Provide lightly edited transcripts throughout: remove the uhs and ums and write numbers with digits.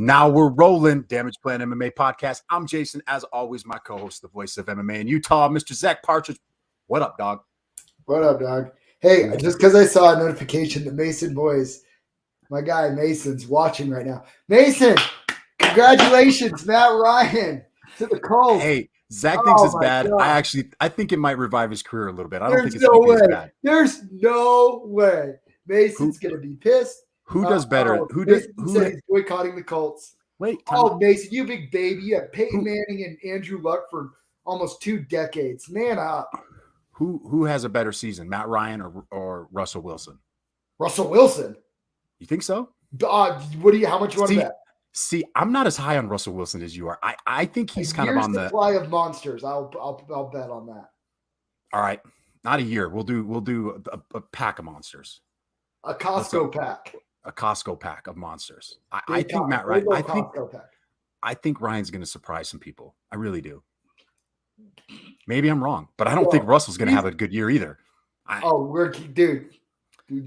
Now we're rolling. Damage Plan MMA podcast. I'm Jason, as always, my co-host, the voice of MMA in Utah, Mr. Zack Partridge. What up, dog? What up, dog? Hey, just because I saw a notification that Mason Boys, my guy Mason's watching right now. Mason, congratulations, Matt Ryan to the Colts. Hey, Zack thinks it's bad. God. I think it might revive his career a little bit. I don't think it's no way. As bad. There's no way. Mason's gonna be pissed. Who does better? Who said he's boycotting the Colts? Wait. Mason, you big baby. You have Peyton Manning and Andrew Luck for almost 2 decades. Man up. Who has a better season, Matt Ryan or Russell Wilson? Russell Wilson. You think so? How much you want to bet? See, I'm not as high on Russell Wilson as you are. I think he's kind of on the supply of monsters. I'll bet on that. All right, not a year. We'll do a pack of monsters. A Costco pack. A Costco pack of monsters. I think Matt Ryan. I think Ryan's going to surprise some people. I really do. Maybe I'm wrong, but I don't think Russell's going to have a good year either. Dude,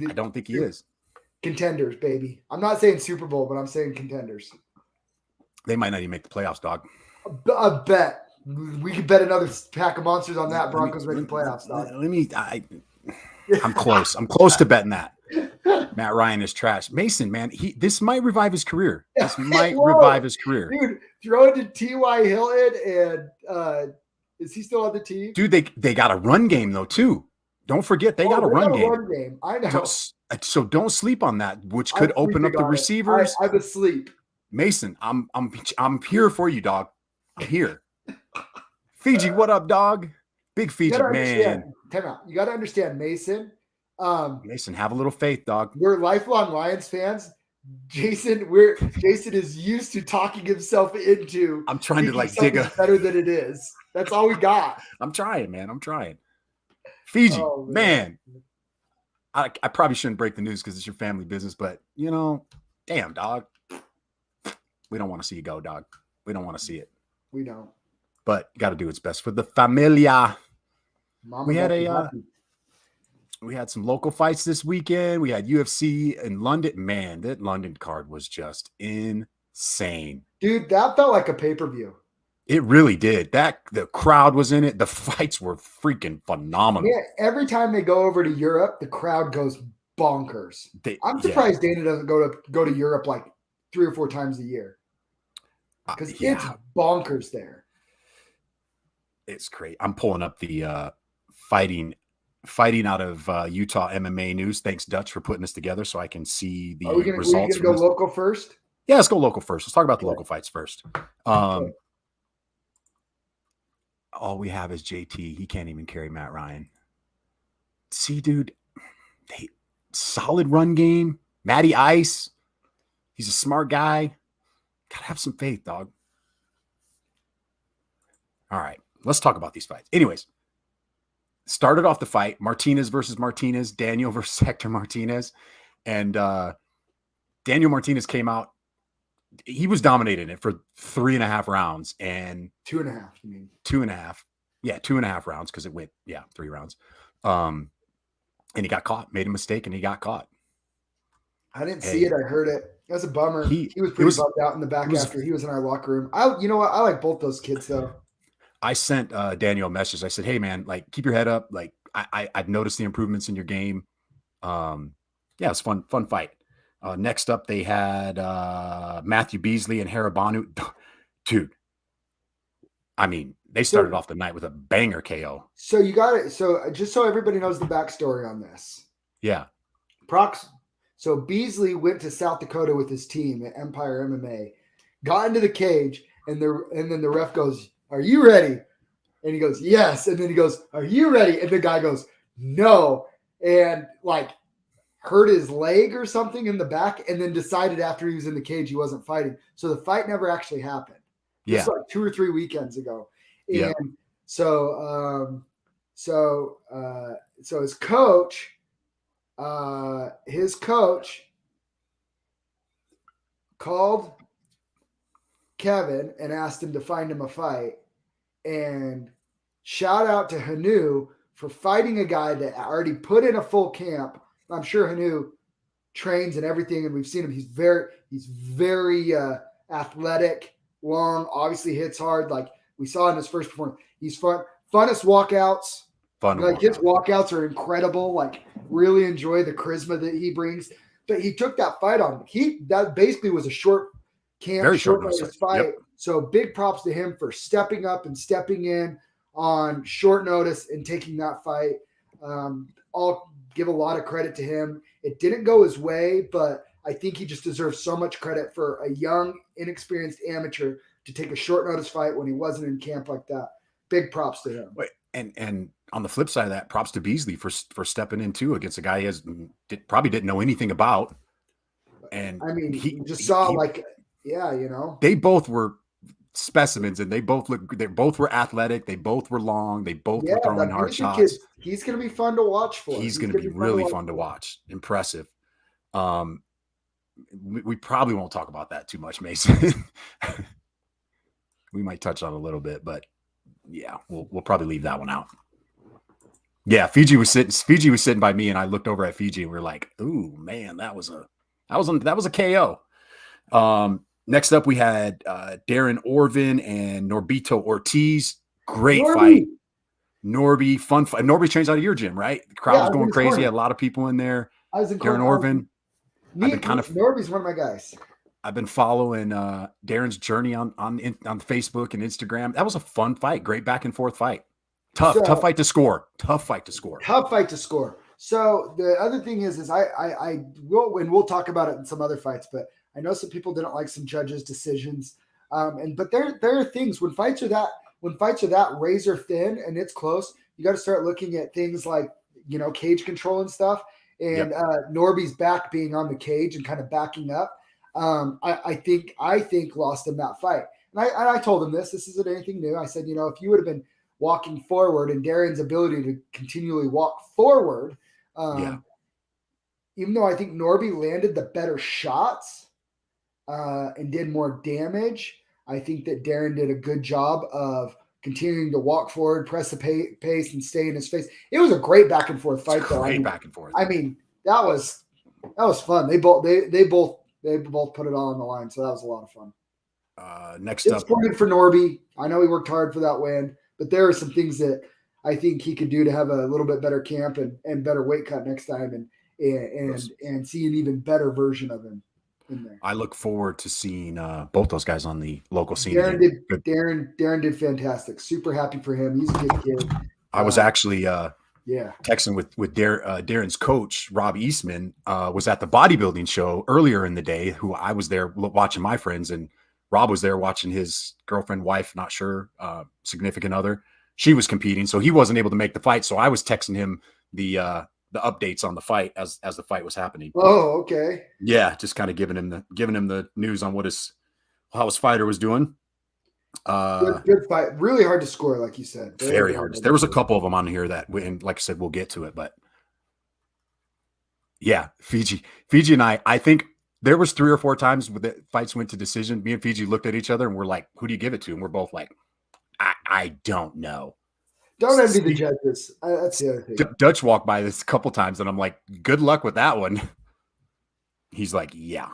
I don't think he is. Contenders, baby. I'm not saying Super Bowl, but I'm saying contenders. They might not even make the playoffs, dog. I bet. We could bet another pack of monsters on that. Broncos make the playoffs, dog. I'm close. I'm close to betting that. Matt Ryan is trash. Mason, man, this might revive his career. This might revive his career. Dude, throw it to T.Y. Hilton and is he still on the team? Dude, they got a run game though too. Don't forget they got a run game. I know. So don't sleep on that, which could open up the receivers. I'm asleep. Mason, I'm here for you, dog. I'm here. Fiji, what up, dog? Big Fiji, man. Time out. You got to understand, Mason. Mason, have a little faith, dog. We're lifelong Lions fans. Jason is used to talking himself into. I'm trying to dig better than it is. That's all we got. I'm trying, man. I'm trying. Fiji, man. I probably shouldn't break the news because it's your family business, but damn, dog. We don't want to see you go, dog. We don't want to see it. We don't. But you got to do what's best for the familia. Mama we had some local fights this weekend. We had UFC in London. Man, that London card was just insane. Dude, that felt like a pay-per-view. It really did. The crowd was in it. The fights were freaking phenomenal. Yeah, every time they go over to Europe, the crowd goes bonkers. I'm surprised Dana doesn't go to Europe like 3 or 4 times a year. Because it's bonkers there. It's great. I'm pulling up the fighting out of Utah MMA news. Thanks, Dutch, for putting this together so I can see the results. Are we going to go local first? Yeah, let's go local first. Let's talk about the local fights first. All we have is JT. He can't even carry Matt Ryan. See, dude, solid run game. Matty Ice. He's a smart guy. Gotta have some faith, dog. All right, let's talk about these fights. Anyways, started off the fight, Martinez versus Martinez, Daniel versus Hector Martinez. And Daniel Martinez came out. He was dominating it for 3.5 rounds. And 2.5, you mean? 2.5. Yeah, 2.5 rounds because it went, 3 rounds. And he got caught, made a mistake, and he got caught. I didn't see it. I heard it. That's a bummer. He was pretty bummed out in the back after he was in our locker room. You know what? I like both those kids, though. I sent Daniel a message. I said, hey, man, like, keep your head up. Like, I've noticed the improvements in your game. It's fun fight. Next up, they had Matthew Beasley and Haribanu. Dude, I mean, they started off the night with a banger KO. So you got it. So just so everybody knows the backstory on this. Yeah. So Beasley went to South Dakota with his team at Empire MMA, got into the cage, and then the ref goes, "Are you ready?" And he goes, "Yes." And then he goes, "Are you ready?" And the guy goes, "No." And like hurt his leg or something in the back, and then decided after he was in the cage he wasn't fighting. So the fight never actually happened. Yeah. This was like 2 or 3 weekends ago. And yeah. So his coach called Kevin and asked him to find him a fight. And shout out to Hanu for fighting a guy that already put in a full camp. I'm sure Hanu trains and everything, and we've seen him. He's very athletic, long, obviously hits hard. Like we saw in his first performance, he's funnest walkouts. Fun. Like his walkouts are incredible. Like really enjoy the charisma that he brings. But he took that fight on. That basically was a short camp, Very short notice notice fight. Yep. So big props to him for stepping up and stepping in on short notice and taking that fight. I'll give a lot of credit to him. It didn't go his way, but I think he just deserves so much credit for a young, inexperienced amateur to take a short notice fight when he wasn't in camp like that. Big props to him. Wait, and on the flip side of that, props to Beasley for stepping in too against a guy he probably didn't know anything about. And I mean, he saw they both were specimens, and they both were athletic, they both were long, they both were throwing hard shots. Kid, he's going to be fun to watch for. He's going to be really fun to watch. Impressive. We probably won't talk about that too much, Mason. We might touch on it a little bit, but yeah, we'll probably leave that one out. Yeah, Fiji was sitting by me, and I looked over at Fiji, and we are like, "Ooh, man, that was a KO." Next up, we had Darren Orvin and Norbito Ortiz. Great fight. Norby, fun fight. Norby trains out of your gym, right? The crowd was going crazy. Had a lot of people in there. I was in Darren Orvin. Norby's one of my guys. I've been following Darren's journey on Facebook and Instagram. That was a fun fight. Great back and forth fight. Tough fight to score. Tough fight to score. So the other thing is I will, and we'll talk about it in some other fights, but I know some people didn't like some judges' decisions. But there are things when fights are that razor thin and it's close, you got to start looking at things like, cage control and stuff. And Norby's back being on the cage and kind of backing up. I think lost him that fight. And I told him this isn't anything new. I said, if you would have been walking forward and Darren's ability to continually walk forward, even though I think Norby landed the better shots and did more damage, I think that Darren did a good job of continuing to walk forward, press the pace, and stay in his face. It was a great back and forth fight, though. Back and forth. I mean, that was fun. They both put it all on the line, so that was a lot of fun. Next up, disappointed for Norby. I know he worked hard for that win, but there are some things that I think he could do to have a little bit better camp and better weight cut next time, and see an even better version of him in there. I look forward to seeing both those guys on the local scene. Darren did fantastic. Super happy for him. He's a good kid. I was actually texting with Darren's coach, Rob Eastman, was at the bodybuilding show earlier in the day, who I was there watching my friends, and Rob was there watching his girlfriend, wife, not sure, significant other. She was competing, so he wasn't able to make the fight. So I was texting him the updates on the fight as the fight was happening. Oh, okay. Yeah, just kind of giving him the news on how his fighter was doing. Good fight. Really hard to score, like you said. Very hard. There was a couple of them on here and like I said, we'll get to it. But yeah, Fiji and I think there was 3 or 4 times when the fights went to decision. Me and Fiji looked at each other and we're like, who do you give it to? And we're both like, I don't know. Don't envy the judges. That's the other thing. Dutch walked by this a couple times and I'm like, good luck with that one. He's like, yeah.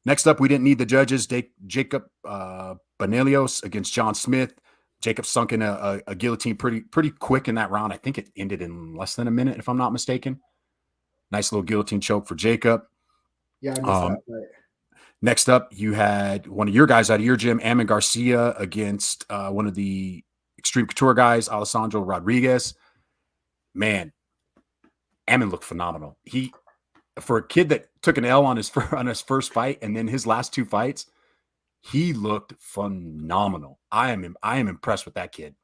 Next up, we didn't need the judges. Jacob Benelios against John Smith. Jacob sunk in a guillotine pretty quick in that round. I think it ended in less than a minute, if I'm not mistaken. Nice little guillotine choke for Jacob. Yeah, I missed that fight. Next up, you had one of your guys out of your gym, Ammon Garcia, against one of the Extreme Couture guys, Alessandro Rodriguez. Man, Ammon looked phenomenal. For a kid that took an L on his first fight and then his last 2 fights, he looked phenomenal. I am impressed with that kid.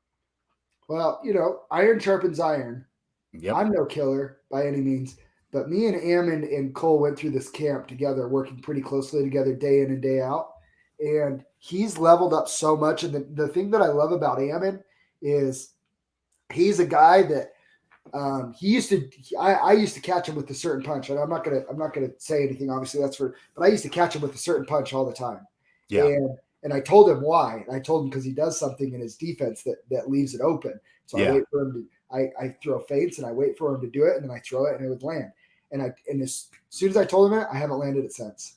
Well, iron sharpens iron. Yep. I'm no killer by any means, but me and Ammon and Cole went through this camp together, working pretty closely together day in and day out. And he's leveled up so much. And the thing that I love about Ammon is he's a guy that I used to catch him with a certain punch. And I'm not gonna say anything, obviously but I used to catch him with a certain punch all the time. Yeah. And I told him why. And I told him because he does something in his defense that leaves it open. So I wait for him to I throw feints and I wait for him to do it, and then I throw it and it would land. And as soon as I told him it, I haven't landed it since.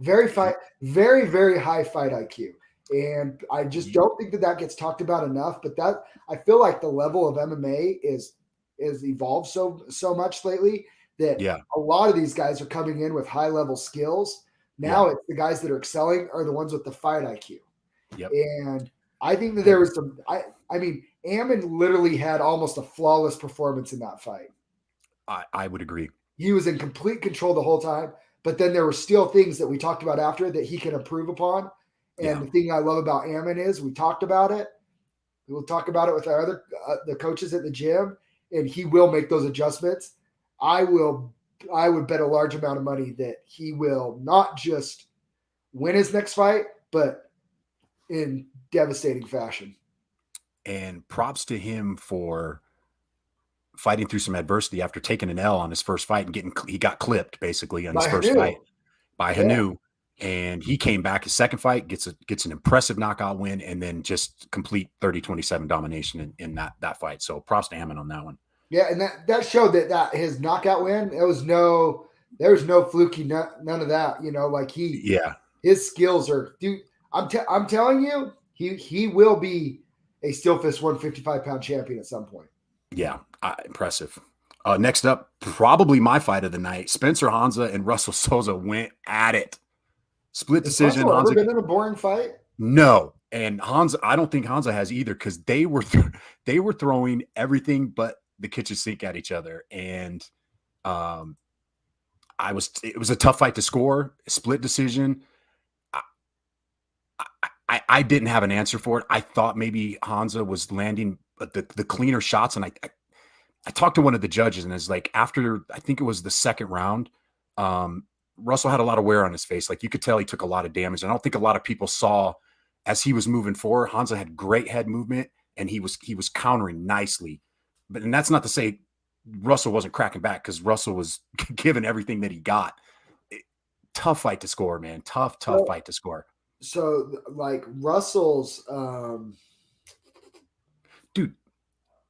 very very high fight IQ. And I just don't think that gets talked about enough. But that I feel like the level of MMA is evolved so much lately that Yeah. a lot of these guys are coming in with high level skills. Now it's the guys that are excelling are the ones with the fight IQ. Yep. And I think that there was some. I mean, Ammon literally had almost a flawless performance in that fight. I would agree. He was in complete control the whole time. But then there were still things that we talked about after that he can improve upon. And the thing I love about Ammon is we talked about it. We'll talk about it with our other the coaches at the gym, and he will make those adjustments. I would bet a large amount of money that he will not just win his next fight, but in devastating fashion. And props to him for fighting through some adversity after taking an L on his first fight and he got clipped basically on his first fight by Janau. And he came back his second fight, gets an impressive knockout win, and then just complete 30-27 domination in that fight. So props to Ammon on that one. Yeah, and that showed that his knockout win, there was no fluky, none of that. You know, like his skills are, dude. I'm telling you, he will be a still fist 155-pound champion at some point. Yeah, impressive. Next up, probably my fight of the night. Spencer Hansa and Russell Souza went at it. Split decision. Has Hansa been in a boring fight? No, and Hansa. I don't think Hansa has either because they were throwing everything but the kitchen sink at each other, and it was a tough fight to score. Split decision. I didn't have an answer for it. I thought maybe Hansa was landing the cleaner shots, and I talked to one of the judges, and it's like after I think it was the second round. Russell had a lot of wear on his face. Like you could tell he took a lot of damage. I don't think a lot of people saw as he was moving forward. Hansa had great head movement and he was countering nicely. And that's not to say Russell wasn't cracking back because Russell was giving everything that he got. Tough fight to score, man. Tough fight to score. So like Russell's dude,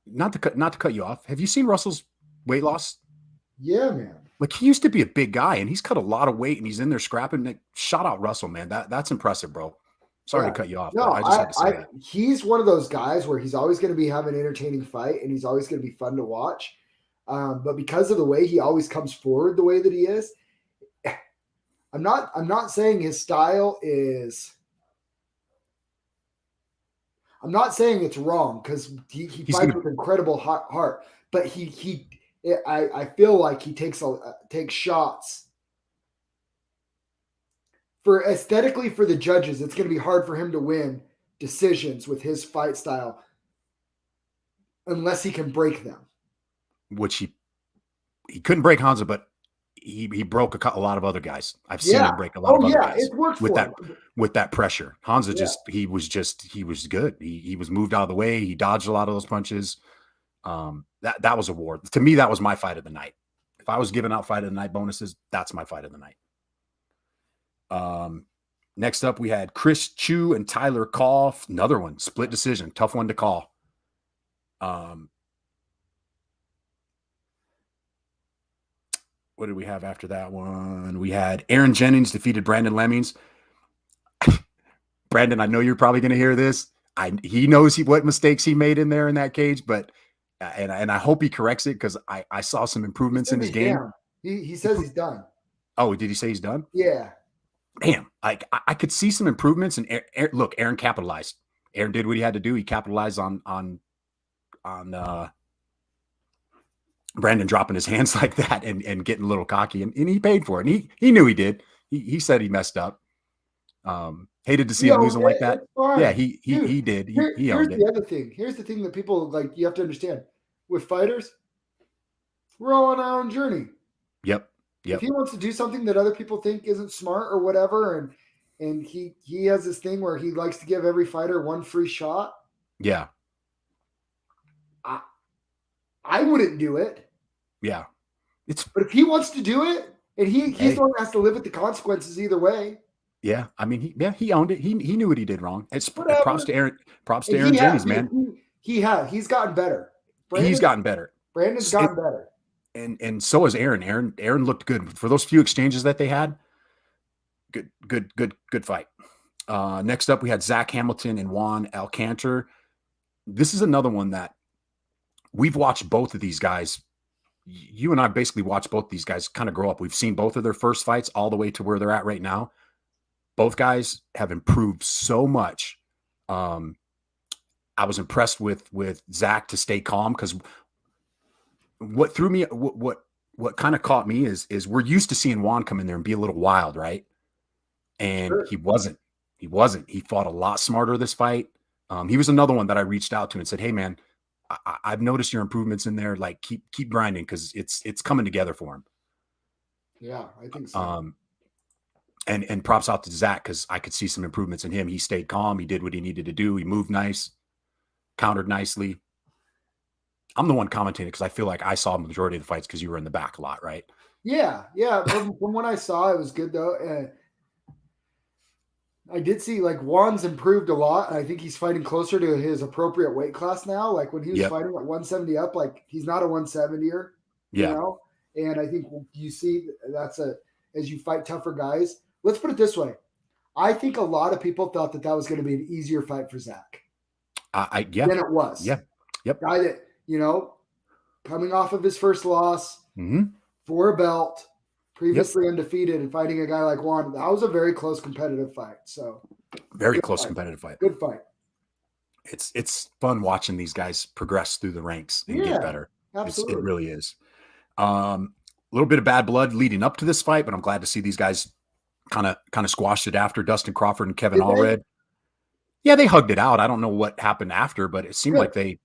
not to cut you off. Have you seen Russell's weight loss? Yeah, man. Like he used to be a big guy and he's cut a lot of weight and he's in there scrapping. Like, shout out Russell, man. That's impressive, bro. Sorry to cut you off. No, I just had to say that. He's one of those guys where he's always going to be having an entertaining fight and he's always going to be fun to watch. But because of the way he always comes forward the way that he is, I'm not saying his style is. I'm not saying it's wrong because he fights with incredible heart, but I feel like he takes shots. For aesthetically for the judges, it's going to be hard for him to win decisions with his fight style unless he can break them. Which he couldn't break Hansa, but he broke a lot of other guys. I've seen him break a lot of other guys it worked with that pressure. Hansa he was good. He was moved out of the way. He dodged a lot of those punches. That was a war. To me, that was my fight of the night. If I was giving out fight of the night bonuses, that's my fight of the night. Next up, we had Chris Chu and Tyler Koff. Another one, split decision, tough one to call. What did we have after that one? We had Aaron Jennings defeated Brandon Lemmings. Brandon, I know you're probably going to hear this. He knows what mistakes he made in there in that cage, but and I hope he corrects it because I saw some improvements in his game. He says he's done. Oh, did he say he's done? Yeah. Damn, I could see some improvements, and look, Aaron capitalized. Aaron did what he had to do. He capitalized on Brandon dropping his hands like that and getting a little cocky, and he paid for it. And he knew he did. He said he messed up. Hated to see him losing like that. Yeah, he did. He owned it. Here's the other thing. Here's the thing that people you have to understand. With fighters, we're all on our own journey. Yep. If he wants to do something that other people think isn't smart or whatever, and he has this thing where he likes to give every fighter one free shot. Yeah. I wouldn't do it. Yeah. But if he wants to do it, and he's the one that has to live with the consequences either way. Yeah. I mean, he owned it. He knew what he did wrong. It's props to Aaron Jennings, man. He's gotten better. He's gotten better. Brandon's gotten better. And so is Aaron. Aaron looked good for those few exchanges that they had. Good fight. Next up, we had Zack Hamilton and Juan Alcantar. This is another one that we've watched both of these guys. You and I basically watched both these guys kind of grow up. We've seen both of their first fights all the way to where they're at right now. Both guys have improved so much. I was impressed with Zack to stay calm, because what threw me, what kind of caught me is we're used to seeing Juan come in there and be a little wild, right? And Sure. he wasn't. He fought a lot smarter this fight. He was another one that I reached out to and said, "Hey, man, I've noticed your improvements in there. Like, keep grinding, because it's coming together for him." Yeah, I think so. And props out to Zack, because I could see some improvements in him. He stayed calm. He did what he needed to do. He moved nice, countered nicely. I'm the one commentating because I feel like I saw the majority of the fights because you were in the back a lot, right? Yeah. From what I saw, it was good though. I did see like Juan's improved a lot, and I think he's fighting closer to his appropriate weight class now. Like when he was fighting at 170 up, like he's not a 170er, you know. And I think you see as you fight tougher guys. Let's put it this way: I think a lot of people thought that was going to be an easier fight for Zack. Than it was. Yeah. Yep. Guy that, coming off of his first loss for a belt, previously undefeated, and fighting a guy like Juan, that was a very close competitive fight. So very close competitive fight. Good fight. It's fun watching these guys progress through the ranks and get better. Absolutely. It really is. A little bit of bad blood leading up to this fight, but I'm glad to see these guys kind of squashed it after. Dustin Crawford and Kevin Allred. Yeah, they hugged it out. I don't know what happened after, but it seemed like they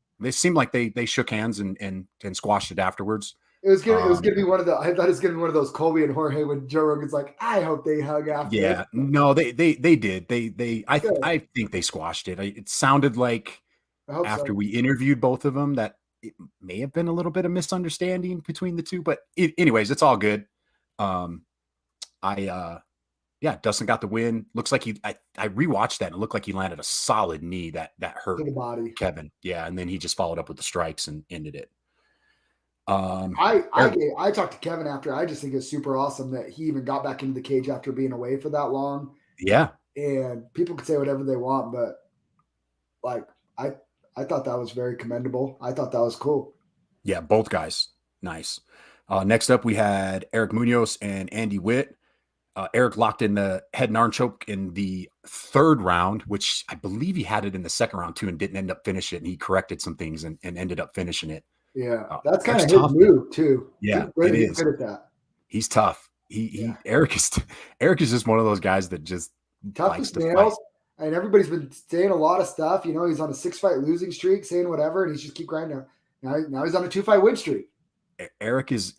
shook hands and squashed it afterwards. It was gonna be one of the. I thought it was gonna be one of those Colby and Jorge when Joe Rogan's like, I hope they hug after. Yeah, no, they did. I think they squashed it. It sounded like after we interviewed both of them that it may have been a little bit of misunderstanding between the two, but anyways, it's all good. Dustin got the win. Looks like I rewatched that and it looked like he landed a solid knee that hurt the body. Kevin. Yeah, and then he just followed up with the strikes and ended it. I talked to Kevin after. I just think it's super awesome that he even got back into the cage after being away for that long. Yeah. And people could say whatever they want, but like I thought that was very commendable. I thought that was cool. Yeah, both guys. Nice. Next up, we had Eric Munoz and Andy Witt. Eric locked in the head and arm choke in the third round, which I believe he had it in the second round too and didn't end up finishing it. And he corrected some things and ended up finishing it. Yeah, that's kind of his move too. Yeah, it is. Good at that. He's tough. Eric is just one of those guys that just tough as nails. And everybody's been saying a lot of stuff. He's on a 6-fight losing streak, saying whatever, and he's just keep grinding. Now he's on a 2-fight win streak. Eric is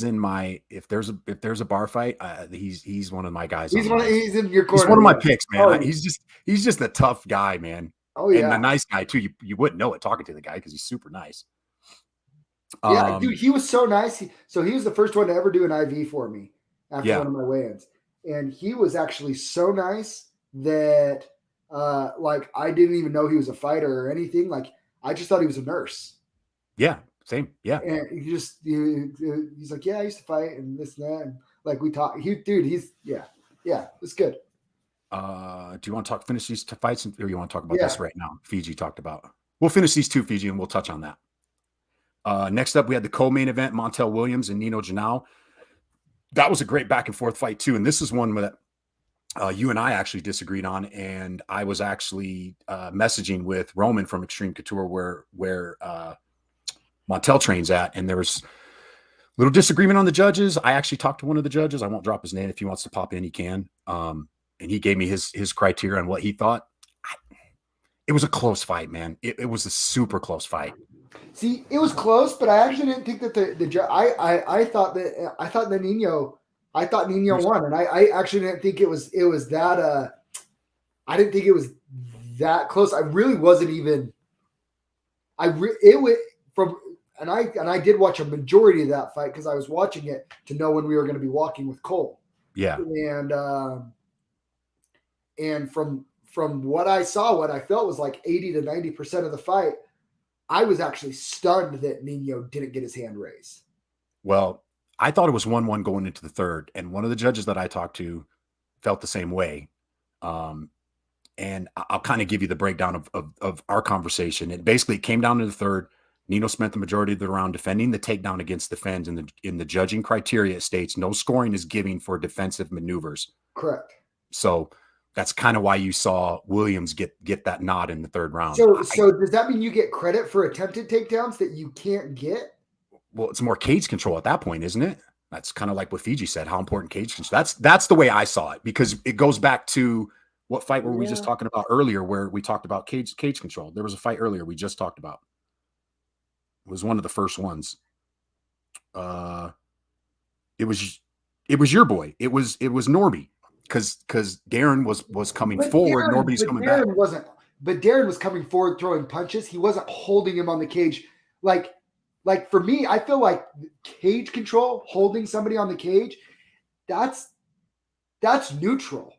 in my if there's a bar fight, he's one of my guys. He's in your corner. He's one of my picks, man. Oh, he's just a tough guy, man. Oh yeah, and a nice guy too. You wouldn't know it talking to the guy because he's super nice. Yeah, dude, he was so nice. He was the first one to ever do an IV for me after one of my weigh-ins, and he was actually so nice that like I didn't even know he was a fighter or anything. Like I just thought he was a nurse. Yeah. Same, yeah. And he's like, yeah, I used to fight and this and that. And like we talk, it's good. Do you want to finish these fights, or you want to talk about this right now? Fiji talked about. We'll finish these two, Fiji, and we'll touch on that. Next up, we had the co-main event: Montel Williams and Nino Janau. That was a great back and forth fight too, and this is one that you and I actually disagreed on, and I was actually messaging with Roman from Extreme Couture where Montel trains at, and there was a little disagreement on the judges. I actually talked to one of the judges. I won't drop his name. If he wants to pop in, he can. And he gave me his criteria on what he thought. It was a close fight, man. It was a super close fight. See, it was close, but I actually didn't think that the judge. I thought Nino won, and I actually didn't think it was that. I didn't think it was that close. I really wasn't even. And I did watch a majority of that fight because I was watching it to know when we were going to be walking with Cole. Yeah. And from what I saw, what I felt was like 80 to 90% of the fight, I was actually stunned that Nino didn't get his hand raised. Well, I thought it was 1-1 going into the third, and one of the judges that I talked to felt the same way. And I'll kind of give you the breakdown of our conversation. It basically came down to the third. Nino spent the majority of the round defending the takedown against the fence. In the judging criteria, it states no scoring is given for defensive maneuvers. Correct. So that's kind of why you saw Williams get that nod in the third round. So does that mean you get credit for attempted takedowns that you can't get? Well, it's more cage control at that point, isn't it? That's kind of like what Fiji said, how important cage control. That's the way I saw it, because it goes back to what fight were we just talking about earlier, where we talked about cage control. There was a fight earlier we just talked about. It was one of the first ones. It was your boy. It was Norby, because Darren was coming forward. Norby's coming back. But Darren was coming forward throwing punches. He wasn't holding him on the cage. Like for me, I feel like cage control, holding somebody on the cage, that's neutral.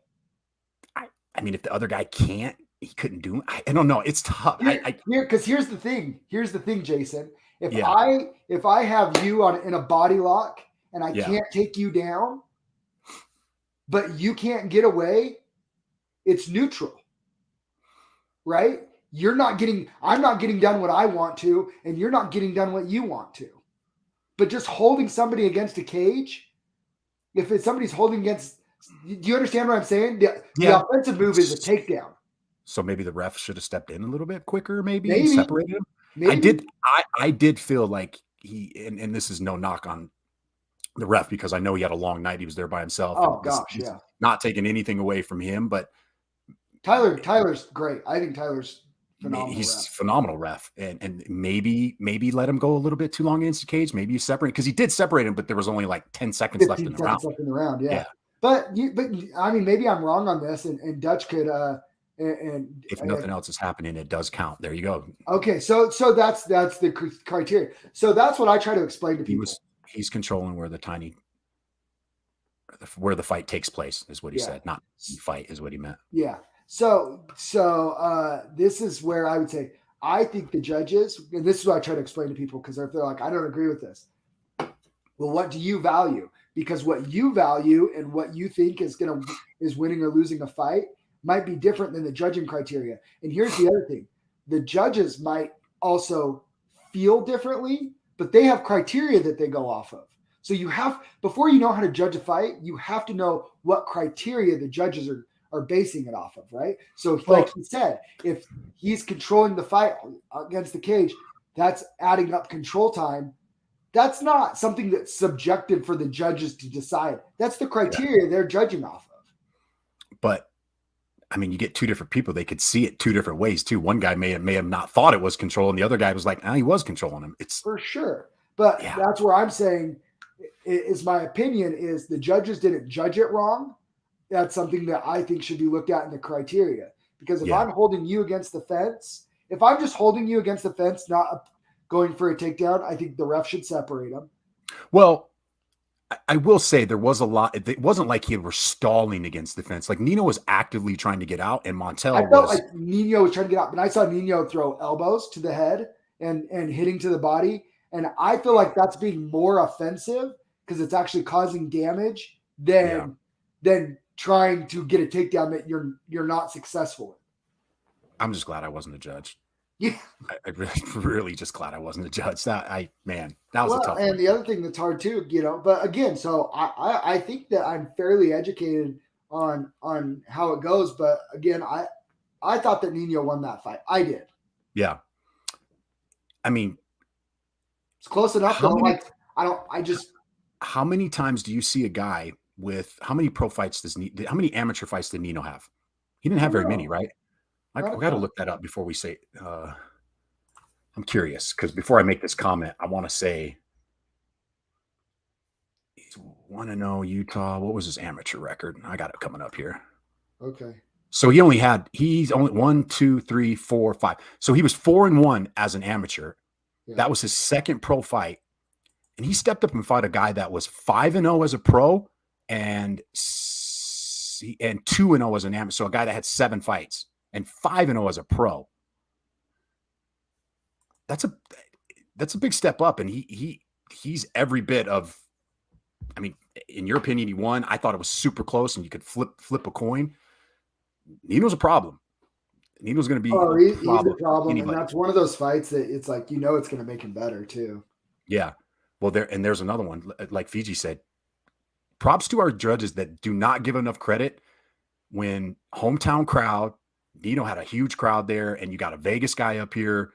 I mean, if the other guy can't, he couldn't do it. I don't know. It's tough. Because here's the thing. Here's the thing, Jason. If I have you in a body lock and I can't take you down, but you can't get away, it's neutral, right? I'm not getting done what I want to, and you're not getting done what you want to. But just holding somebody against a cage, if somebody's holding against, do you understand what I'm saying? The offensive move is a takedown. So maybe the ref should have stepped in a little bit quicker, maybe separated him. Maybe. I did feel like and this is no knock on the ref, because I know he had a long night. He was there by himself. Oh gosh, yeah. Not taking anything away from him, but Tyler's great. I think Tyler's phenomenal. He's phenomenal ref, and maybe let him go a little bit too long against the cage. Maybe you separate, because he did separate him, but there was only like 10 seconds left in the round. Yeah. But I mean, maybe I'm wrong on this, and Dutch could. And if nothing else is happening, it does count. There you go. Okay, so that's the criteria. So that's what I try to explain to people. He's controlling where the fight takes place, is what he said. Not fight is what he meant. Yeah. So this is where I would say I think the judges, and this is what I try to explain to people, because if they're like, I don't agree with this. Well, what do you value? Because what you value and what you think is winning or losing a fight might be different than the judging criteria. And here's the other thing. The judges might also feel differently, but they have criteria that they go off of. So before you know how to judge a fight, you have to know what criteria the judges are basing it off of, right? So like he said, if he's controlling the fight against the cage, that's adding up control time. That's not something that's subjective for the judges to decide. That's the criteria they're judging off of. But I mean, you get two different people. They could see it two different ways too. One guy may have not thought it was control, and the other guy was like, he was controlling him. It's for sure. But that's where I'm saying is my opinion is the judges didn't judge it wrong. That's something that I think should be looked at in the criteria. Because if I'm holding you against the fence, if I'm just holding you against the fence, not going for a takedown, I think the ref should separate them. Well, I will say there was a lot. It wasn't like he were stalling against the fence. Like Nino was actively trying to get out, and Montel I felt like Nino was trying to get out, but I saw Nino throw elbows to the head and hitting to the body. And I feel like that's being more offensive because it's actually causing damage than trying to get a takedown that you're not successful in. I'm just glad I wasn't a judge. Yeah, I really just glad I wasn't a judge. That was a tough one. And the other thing that's hard too, but again, so I think that I'm fairly educated on how it goes. But again, I thought that Nino won that fight. I did. Yeah. I mean, it's close enough. How many times do you see a guy with how many how many amateur fights did Nino have? He didn't have very many, right? I got to look that up before we say. I'm curious because before I make this comment, I want to say he's 1-0 Utah. What was his amateur record? I got it coming up here. Okay. So he's only 1, 2, 3, 4, 5. So he was 4-1 as an amateur. Yeah. That was his second pro fight, and he stepped up and fought a guy that was 5-0 as a pro and 2-0 as an amateur. So a guy that had 7 fights. And 5-0 as a pro. That's a big step up, and he's every bit of I mean, in your opinion, he won. I thought it was super close and you could flip a coin. Nino's a problem. Nino's going to be Oh, a he's a problem for problem, and anybody. that's one of those fights that it's like it's going to make him better too. Yeah. Well, there's another one. Like Fiji said, props to our judges that do not give enough credit when hometown crowd. Nino had a huge crowd there, and you got a Vegas guy up here,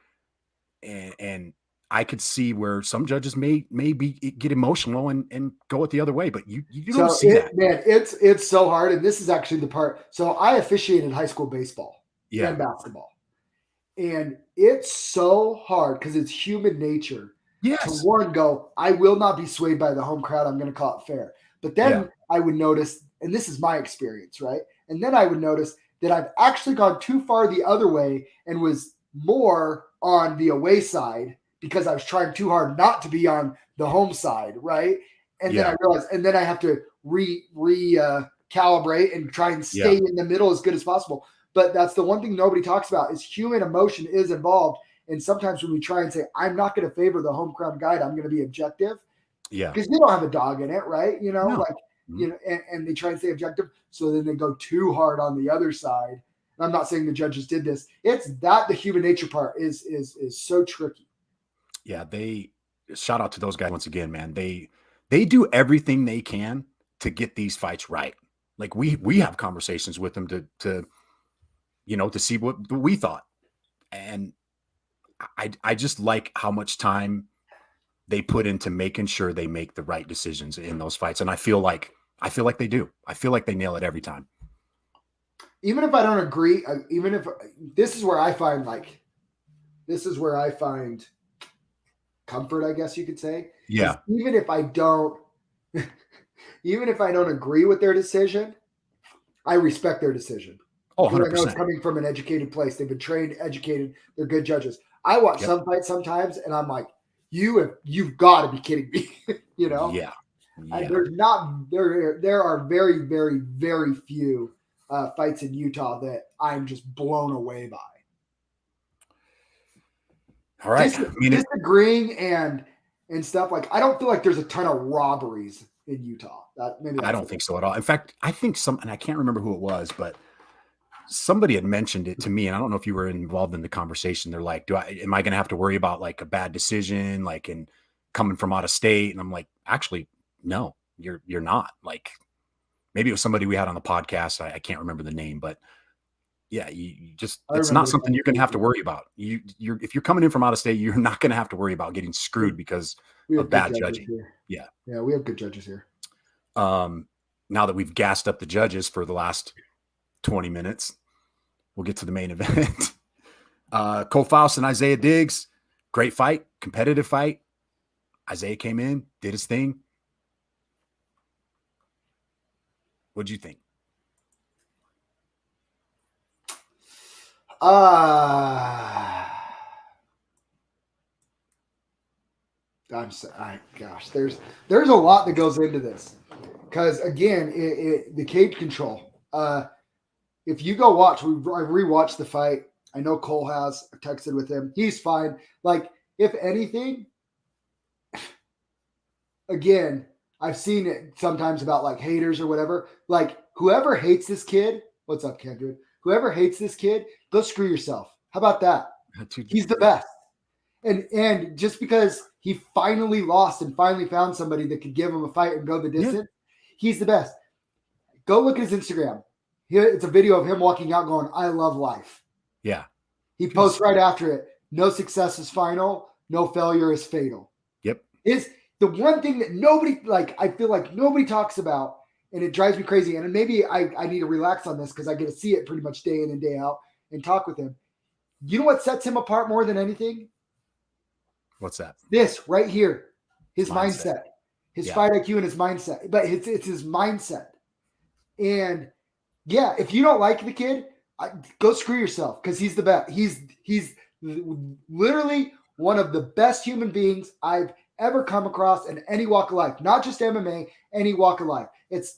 and I could see where some judges may get emotional and go it the other way, but you don't So see that. man, it's so hard, and this is actually the part. So I officiated high school baseball Yeah. and basketball, and it's so hard because it's human nature to Yes. one go, I will not be swayed by the home crowd. I'm going to call it fair. But then Yeah. I would notice, and this is my experience, right? And then I would notice that I've actually gone too far the other way and was more on the away side because I was trying too hard not to be on the home side, right? And then Yeah. I realized, and then I have to calibrate and try and stay in the middle as good as possible. But that's the one thing nobody talks about is human emotion is involved. And sometimes when we try and say, I'm not going to favor the home crowd guide, I'm going to be objective. Yeah. Because you don't have a dog in it, right? No. And they try and stay objective. So then they go too hard on the other side. And I'm not saying the judges did this. It's that the human nature part is so tricky. Yeah. Shout out to those guys once again, man. They do everything they can to get these fights right. Like we have conversations with them to see what we thought. And I just like how much time they put into making sure they make the right decisions in those fights. And I feel like they do. I feel like they nail it every time. Even if I don't agree, even if this is where I find comfort, I guess you could say. Yeah. Even if I don't agree with their decision, I respect their decision. Oh, I know 100%. it's coming from an educated place. They've been trained, educated. They're good judges. I watch some fights sometimes, and I'm like, you've got to be kidding me. Yeah. There are very, very, very few fights in Utah that I'm just blown away by. All right. Disagreeing and stuff like I don't feel like there's a ton of robberies in Utah. I don't think so at all. In fact, I think and I can't remember who it was, but somebody had mentioned it to me, and I don't know if you were involved in the conversation. They're like, am I going to have to worry about like a bad decision, like in coming from out of state? And I'm like, actually, no, you're not. Like maybe it was somebody we had on the podcast. I can't remember the name, but yeah, it's not something you're going to have to worry about. If you're coming in from out of state, you're not going to have to worry about getting screwed because of bad judging. Yeah. Yeah. We have good judges here. Now that we've gassed up the judges for the last 20 minutes, we'll get to the main event. Cole Faust and Isaiah Diggs, great fight, competitive fight. Isaiah came in, did his thing. What'd you think? Gosh, there's a lot that goes into this because again, the cage control. If you go watch, I rewatched the fight. I know Cole has. I texted with him. He's fine. Like if anything, again, I've seen it sometimes about like haters or whatever. Like whoever hates this kid, what's up, Kendrick? Whoever hates this kid, go screw yourself. How about that? He's the best. And just because he finally lost and finally found somebody that could give him a fight and go the distance, he's the best. Go look at his Instagram. Here, it's a video of him walking out going, I love life. Yeah. He posts right after it. No success is final. No failure is fatal. Yep. Is the one thing that I feel like nobody talks about, and it drives me crazy. And maybe I need to relax on this because I get to see it pretty much day in and day out and talk with him. You know what sets him apart more than anything? What's that? This right here. His mindset. His fight IQ and his mindset. But it's his mindset. And yeah, if you don't like the kid, go screw yourself because he's the best. He's literally one of the best human beings I've ever come across in any walk of life. Not just MMA, any walk of life.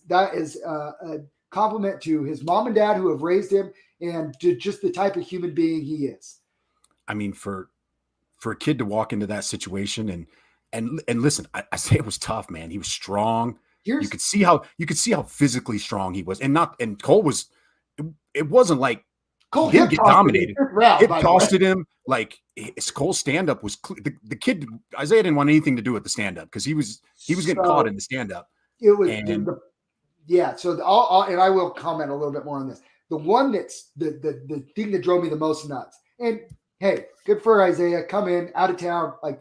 That is a compliment to his mom and dad who have raised him and to just the type of human being he is. I mean, for a kid to walk into that situation and listen, I say it was tough, man. He was strong. You could see how physically strong he was, and Cole was. It wasn't like Cole he didn't get dominated. Round, It costed him. Like Cole's stand up was the kid. Isaiah didn't want anything to do with the stand up because he was getting caught in the stand up. It was yeah. So and I will comment a little bit more on this. The one that's the thing that drove me the most nuts. And hey, good for Isaiah. Come in out of town. Like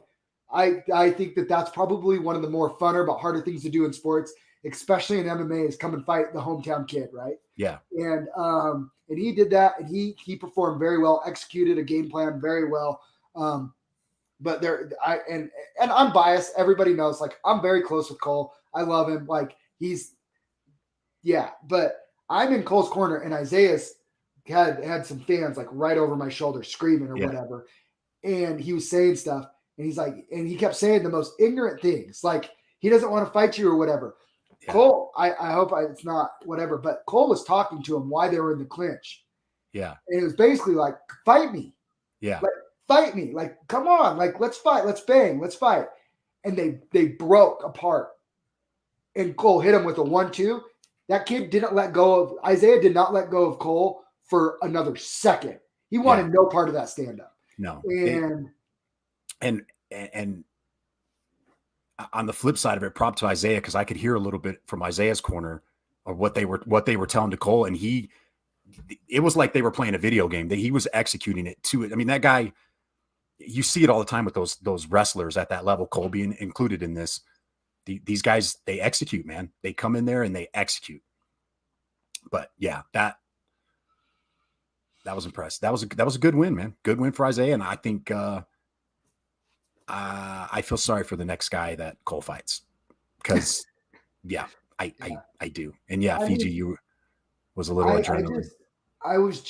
I think that's probably one of the more funner but harder things to do in sports, especially in MMA, is come and fight the hometown kid, right? Yeah. And he did that, and he performed very well, executed a game plan very well. But I'm biased. Everybody knows, like, I'm very close with Cole. I love him. Like, but I'm in Cole's corner, and Isaiah's had some fans like right over my shoulder screaming or whatever. And he was saying stuff, and he's like, and he kept saying the most ignorant things. Like, he doesn't want to fight you or whatever. Yeah. Cole, I hope it's not whatever, but Cole was talking to him while they were in the clinch. Yeah. And it was basically like, fight me. Yeah. Like, fight me. Like, come on. Like, let's fight. Let's bang. Let's fight. And they broke apart. And Cole hit him with a 1-2. That kid didn't let go of – Isaiah did not let go of Cole for another second. He wanted no part of that stand-up. No. And on the flip side of it, prop to Isaiah, because I could hear a little bit from Isaiah's corner of what they were telling to Cole, and it was like they were playing a video game. That he was executing it to it. I mean, that guy, you see it all the time with those wrestlers at that level, Cole being included in this. These guys, they execute, man. They come in there and they execute. But yeah, that was impressive. That was a good win, man. Good win for Isaiah, and I think I feel sorry for the next guy that Cole fights, because I do. And Fiji, you was a little adrenaline. I was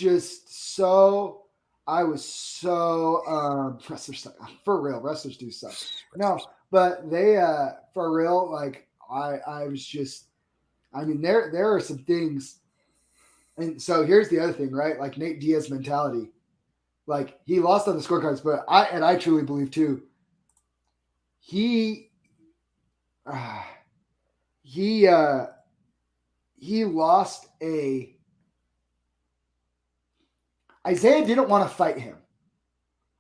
so wrestlers suck. For real, wrestlers do suck. No, but they for real, like I was just, I mean, there are some things. And so here's the other thing, right? Like Nate Diaz mentality. Like, he lost on the scorecards, but I truly believe too, he lost Isaiah didn't want to fight him.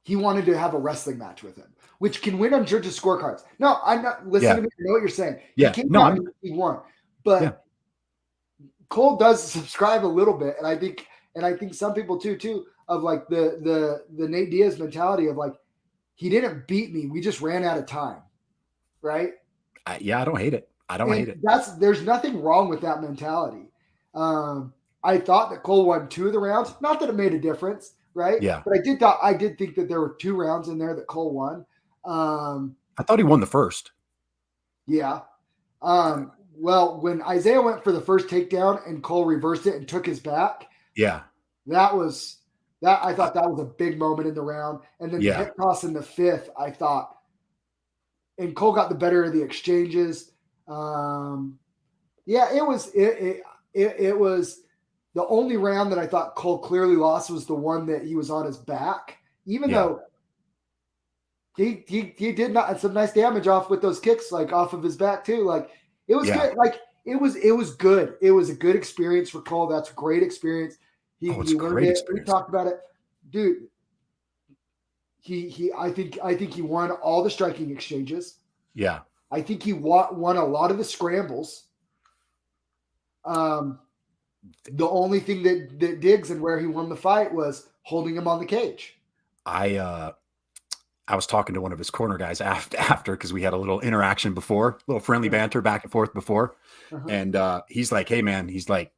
He wanted to have a wrestling match with him, which can win on judges' scorecards. No, I'm not listening to me. I know what you're saying. Yeah. He won. But Cole does subscribe a little bit, and I think some people too, of like the Nate Diaz mentality of like, he didn't beat me. We just ran out of time. Right? I don't hate it. I don't hate it. There's nothing wrong with that mentality. I thought that Cole won 2 of the rounds. Not that it made a difference, right? Yeah. But I did think that there were 2 rounds in there that Cole won. I thought he won the first. Yeah. Well, when Isaiah went for the first takedown and Cole reversed it and took his back. Yeah. I thought that was a big moment in the round. And then the hip toss in the 5th, I thought, and Cole got the better of the exchanges. It was the only round that I thought Cole clearly lost was the one that he was on his back, even though he did not some nice damage off with those kicks, like off of his back too. Like, it was good. Like, it was good. It was a good experience for Cole. That's a great experience. He learned it. We talked about it, dude. I think he won all the striking exchanges. Yeah. I think he won a lot of the scrambles. The only thing that digs and where he won the fight was holding him on the cage. I was talking to one of his corner guys after because we had a little interaction before, a little friendly banter back and forth before. Uh-huh. And he's like, hey man, he's like,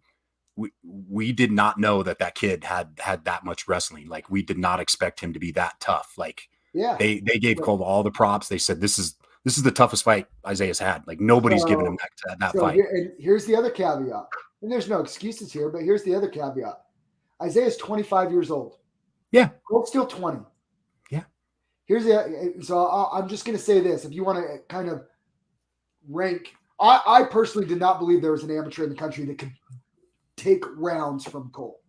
we did not know that kid had that much wrestling. Like, we did not expect him to be that tough. Like, they gave Cole all the props. They said, this is the toughest fight Isaiah's had. Like, nobody's given him that fight. And here's the other caveat. And there's no excuses here, but here's the other caveat. Isaiah's 25 years old. Yeah. Cole's still 20. Yeah. I'm just going to say this. If you want to kind of rank, I personally did not believe there was an amateur in the country that could take rounds from Cole.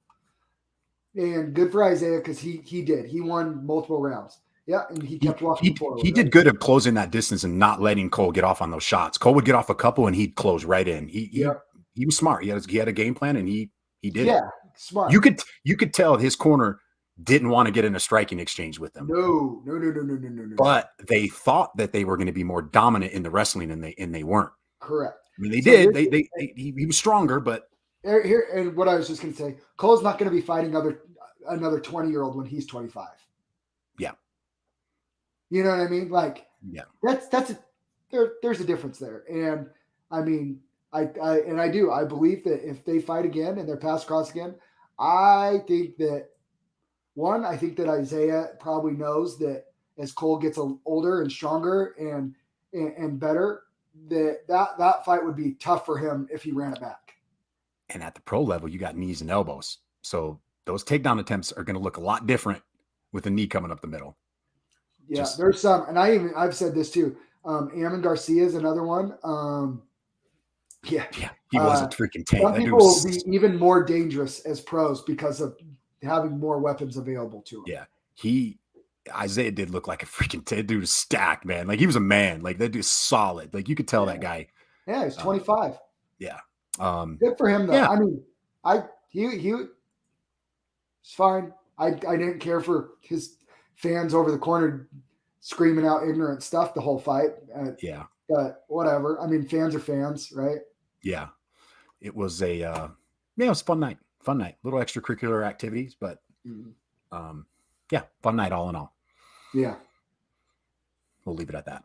And good for Isaiah, because he did. He won multiple rounds. Yeah, and he kept walking forward. He did good at closing that distance and not letting Cole get off on those shots. Cole would get off a couple and he'd close right in. He was smart. He had a game plan and he did it. Smart. You could tell his corner didn't want to get in a striking exchange with them. No. But they thought that they were going to be more dominant in the wrestling, and they weren't. Correct. I mean, they did. He was stronger, but here and what I was just going to say, Cole's not going to be fighting another 20-year-old when he's 25. Yeah. You know what I mean? Like, yeah, there's a difference there. And I mean, I believe that if they fight again and they're pass across again, I think that Isaiah probably knows that as Cole gets older and stronger and better, that fight would be tough for him if he ran it back. And at the pro level, you got knees and elbows. So those takedown attempts are going to look a lot different with a knee coming up the middle. Yeah, there's some, and I've said this too. Ammon Garcia is another one. He was a freaking tank. Some people will be even more dangerous as pros because of having more weapons available to him. Yeah, Isaiah did look like a freaking dude was stacked, man. Like he was a man. Like that dude's solid. Like you could tell that guy. Yeah, he's 25. Yeah. Good for him though. Yeah. I mean, he was fine. I didn't care for his fans over the corner screaming out ignorant stuff the whole fight. But whatever. I mean, fans are fans, right? Yeah. It was it was a fun night. Fun night. Little extracurricular activities, but fun night all in all. Yeah. We'll leave it at that.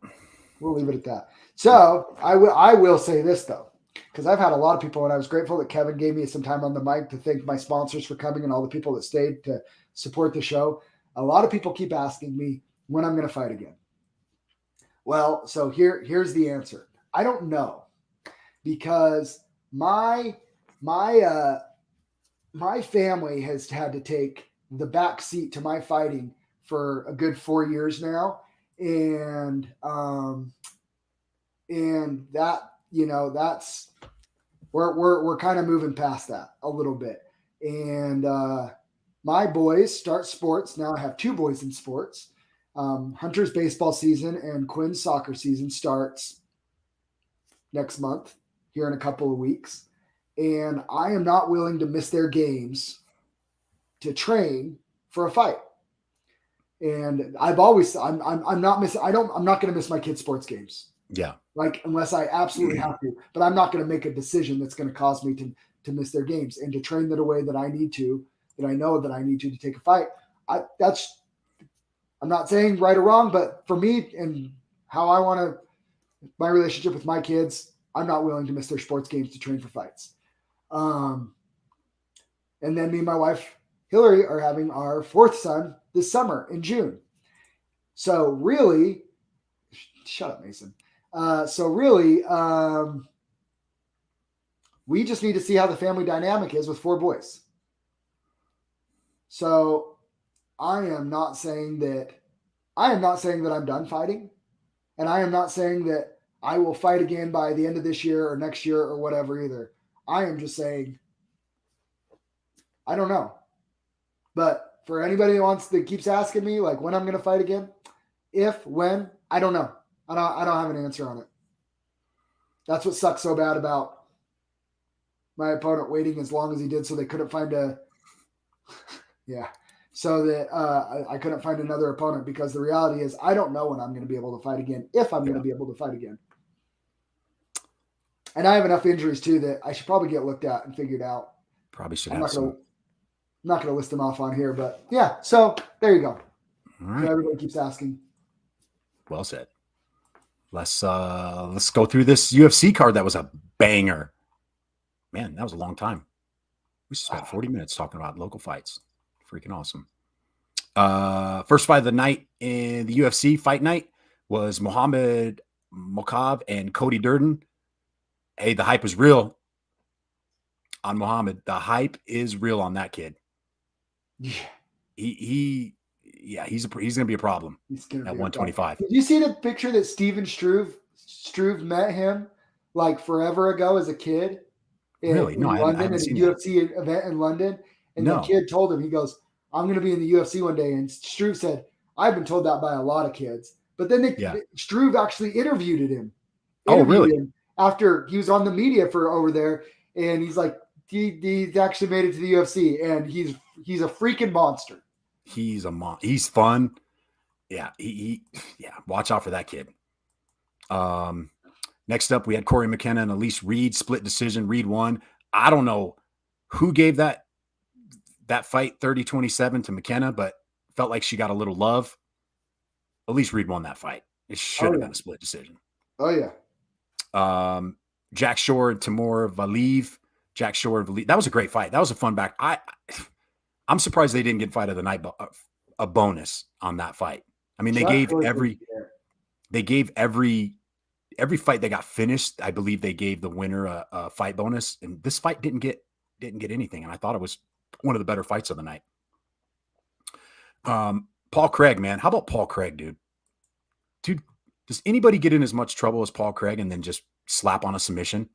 So I will say this though, because I've had a lot of people, and I was grateful that Kevin gave me some time on the mic to thank my sponsors for coming and all the people that stayed to support the show. A lot of people keep asking me when I'm going to fight again. Well, so here's the answer. I don't know, because my family has had to take the back seat to my fighting for a good 4 years now. And that, that's we're kind of moving past that a little bit. And my boys start sports. Now I have two boys in sports. Hunter's baseball season and Quinn's soccer season starts next month, here in a couple of weeks. And I am not willing to miss their games to train for a fight. And I'm not going to miss my kids' sports games. Yeah. Like, unless I absolutely have to, but I'm not going to make a decision that's going to cause me to miss their games and to train that a way that I need to, that I know that I need to take a fight. I'm not saying right or wrong, but for me and how I want to, my relationship with my kids, I'm not willing to miss their sports games to train for fights. And then me and my wife, Hillary, are having our fourth son this summer in June. So really, shut up, Mason. We just need to see how the family dynamic is with four boys. So I am not saying that I'm done fighting, and I am not saying that I will fight again by the end of this year or next year or whatever either. I am just saying, I don't know. But for anybody that keeps asking me like when I'm going to fight again, when, I don't know. I don't have an answer on it. That's what sucks so bad about my opponent waiting as long as he did, so they couldn't find so that I couldn't find another opponent, because the reality is I don't know when I'm going to be able to fight again, if I'm going to be able to fight again. And I have enough injuries too that I should probably get looked at and figured out. Probably should I'm have some. not going to list them off on here, but yeah. So there you go. All right. So everybody keeps asking. Well said. Let's go through this UFC card. That was a banger. Man, that was a long time. We spent 40 minutes talking about local fights. Freaking awesome. First fight of the night in the UFC Fight Night was Muhammad Mokaev and Cody Durden. Hey, the hype was real on Muhammad. The hype is real on that kid. Yeah. He's going to be a problem at 125. Did you see the picture that Steven Struve met him like forever ago as a kid? Really? No, I haven't at a seen UFC event in London. And the kid told him, he goes, I'm going to be in the UFC one day. And Struve said, I've been told that by a lot of kids. But then Struve actually interviewed him. Oh, really? Him after he was on the media for over there, and he's like, he's actually made it to the UFC, and he's a freaking monster. He's he's fun. Yeah, watch out for that kid. Next up, we had Corey McKenna and Elise Reed, split decision. Reed won. I don't know who gave that fight 30-27 to McKenna, but felt like she got a little love. Elise Reed won that fight. It should have been a split decision. Oh, yeah. Jack Shore and Timur Valiyev. Jack Shore, that was a great fight. That was a fun back. I'm surprised they didn't get fight of the night a bonus on that fight. I mean, they gave every fight that got finished. I believe they gave the winner a fight bonus, and this fight didn't get anything. And I thought it was one of the better fights of the night. Paul Craig, man, how about Paul Craig, dude? Dude, does anybody get in as much trouble as Paul Craig and then just slap on a submission?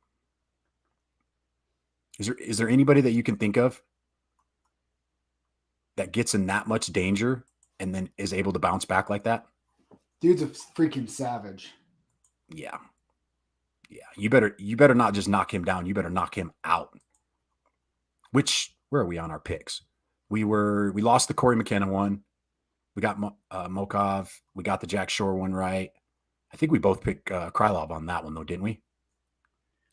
Is there anybody that you can think of that gets in that much danger and then is able to bounce back like that? Dude's a freaking savage. Yeah. You better not just knock him down. You better knock him out. Where are we on our picks? We lost the Corey McKenna one. We got Mokov. We got the Jack Shore one right. I think we both picked Krylov on that one though, didn't we?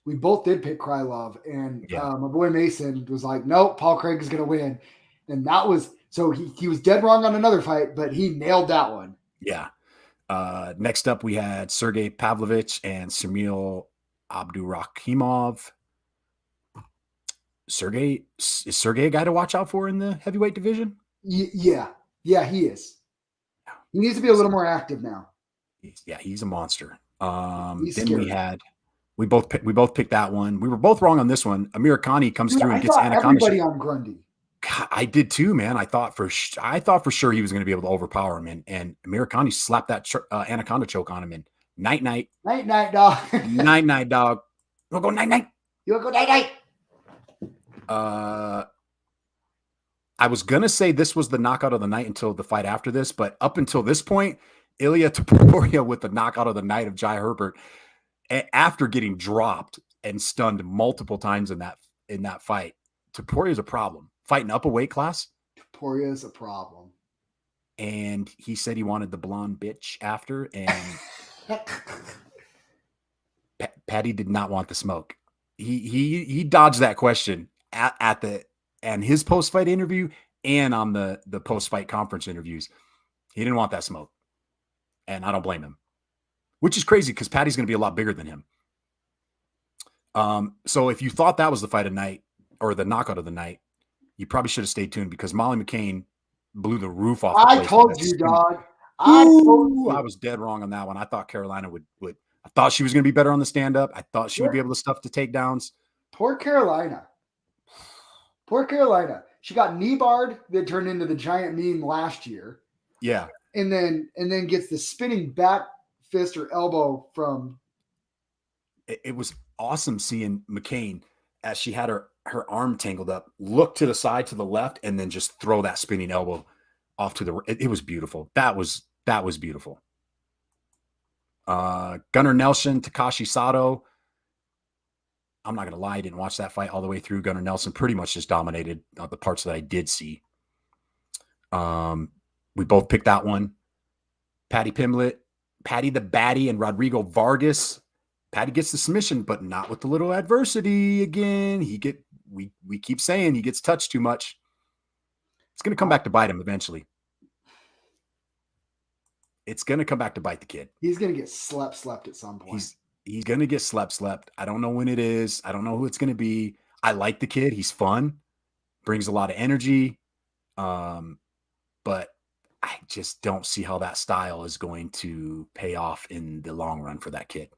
We both did pick Krylov, and my boy Mason was like, "Nope, Paul Craig is going to win," and that was so he was dead wrong on another fight, but he nailed that one. Yeah. Next up, we had Sergey Pavlovich and Samir Abdul Rakhimov. Is Sergey a guy to watch out for in the heavyweight division? Yeah, he is. He needs to be a little more active now. He's a monster. Then we both picked that one. We were both wrong on this one. Amir Khani comes through and gets Anaconda. Everybody on Grundy. God, I did too, man. I thought for sure he was going to be able to overpower him, and Amir Khani slapped that Anaconda choke on him. And night, dog. night, dog. You'll go night. You'll go night. I was gonna say this was the knockout of the night until the fight after this, but up until this point, Ilya Topuria with the knockout of the night of Jai Herbert after getting dropped and stunned multiple times in that fight. Topuria is a problem. Fighting up a weight class. Topuria is a problem. And he said he wanted the blonde bitch after, and Patty did not want the smoke. He dodged that question and his post-fight interview and on the post-fight conference interviews. He didn't want that smoke. And I don't blame him. Which is crazy because Patty's going to be a lot bigger than him. So if you thought that was the fight of night or the knockout of the night, you probably should have stayed tuned because Molly McCain blew the roof off. I told you, dog. I was dead wrong on that one. I thought Carolina would I thought she was going to be better on the stand-up. I thought she would be able to stuff the takedowns. Poor Carolina. She got knee barred that turned into the giant meme last year. Yeah. And then gets the spinning back fist or elbow from. It was awesome seeing McCain as she had her arm tangled up, look to the side to the left, and then just throw that spinning elbow off to the. It was beautiful. That was beautiful. Gunnar Nelson, Takashi Sato. I'm not gonna lie, I didn't watch that fight all the way through. Gunnar Nelson pretty much just dominated the parts that I did see. We both picked that one. Patty Pimblett, Patty the Batty, and Rodrigo Vargas. Patty gets the submission, but not with the little adversity again. We keep saying he gets touched too much. It's gonna come back to bite him eventually. It's gonna come back to bite the kid. He's gonna get slept at some point. He's going to get slept. I don't know when it is. I don't know who it's going to be. I like the kid. He's fun, brings a lot of energy. But I just don't see how that style is going to pay off in the long run for that kid.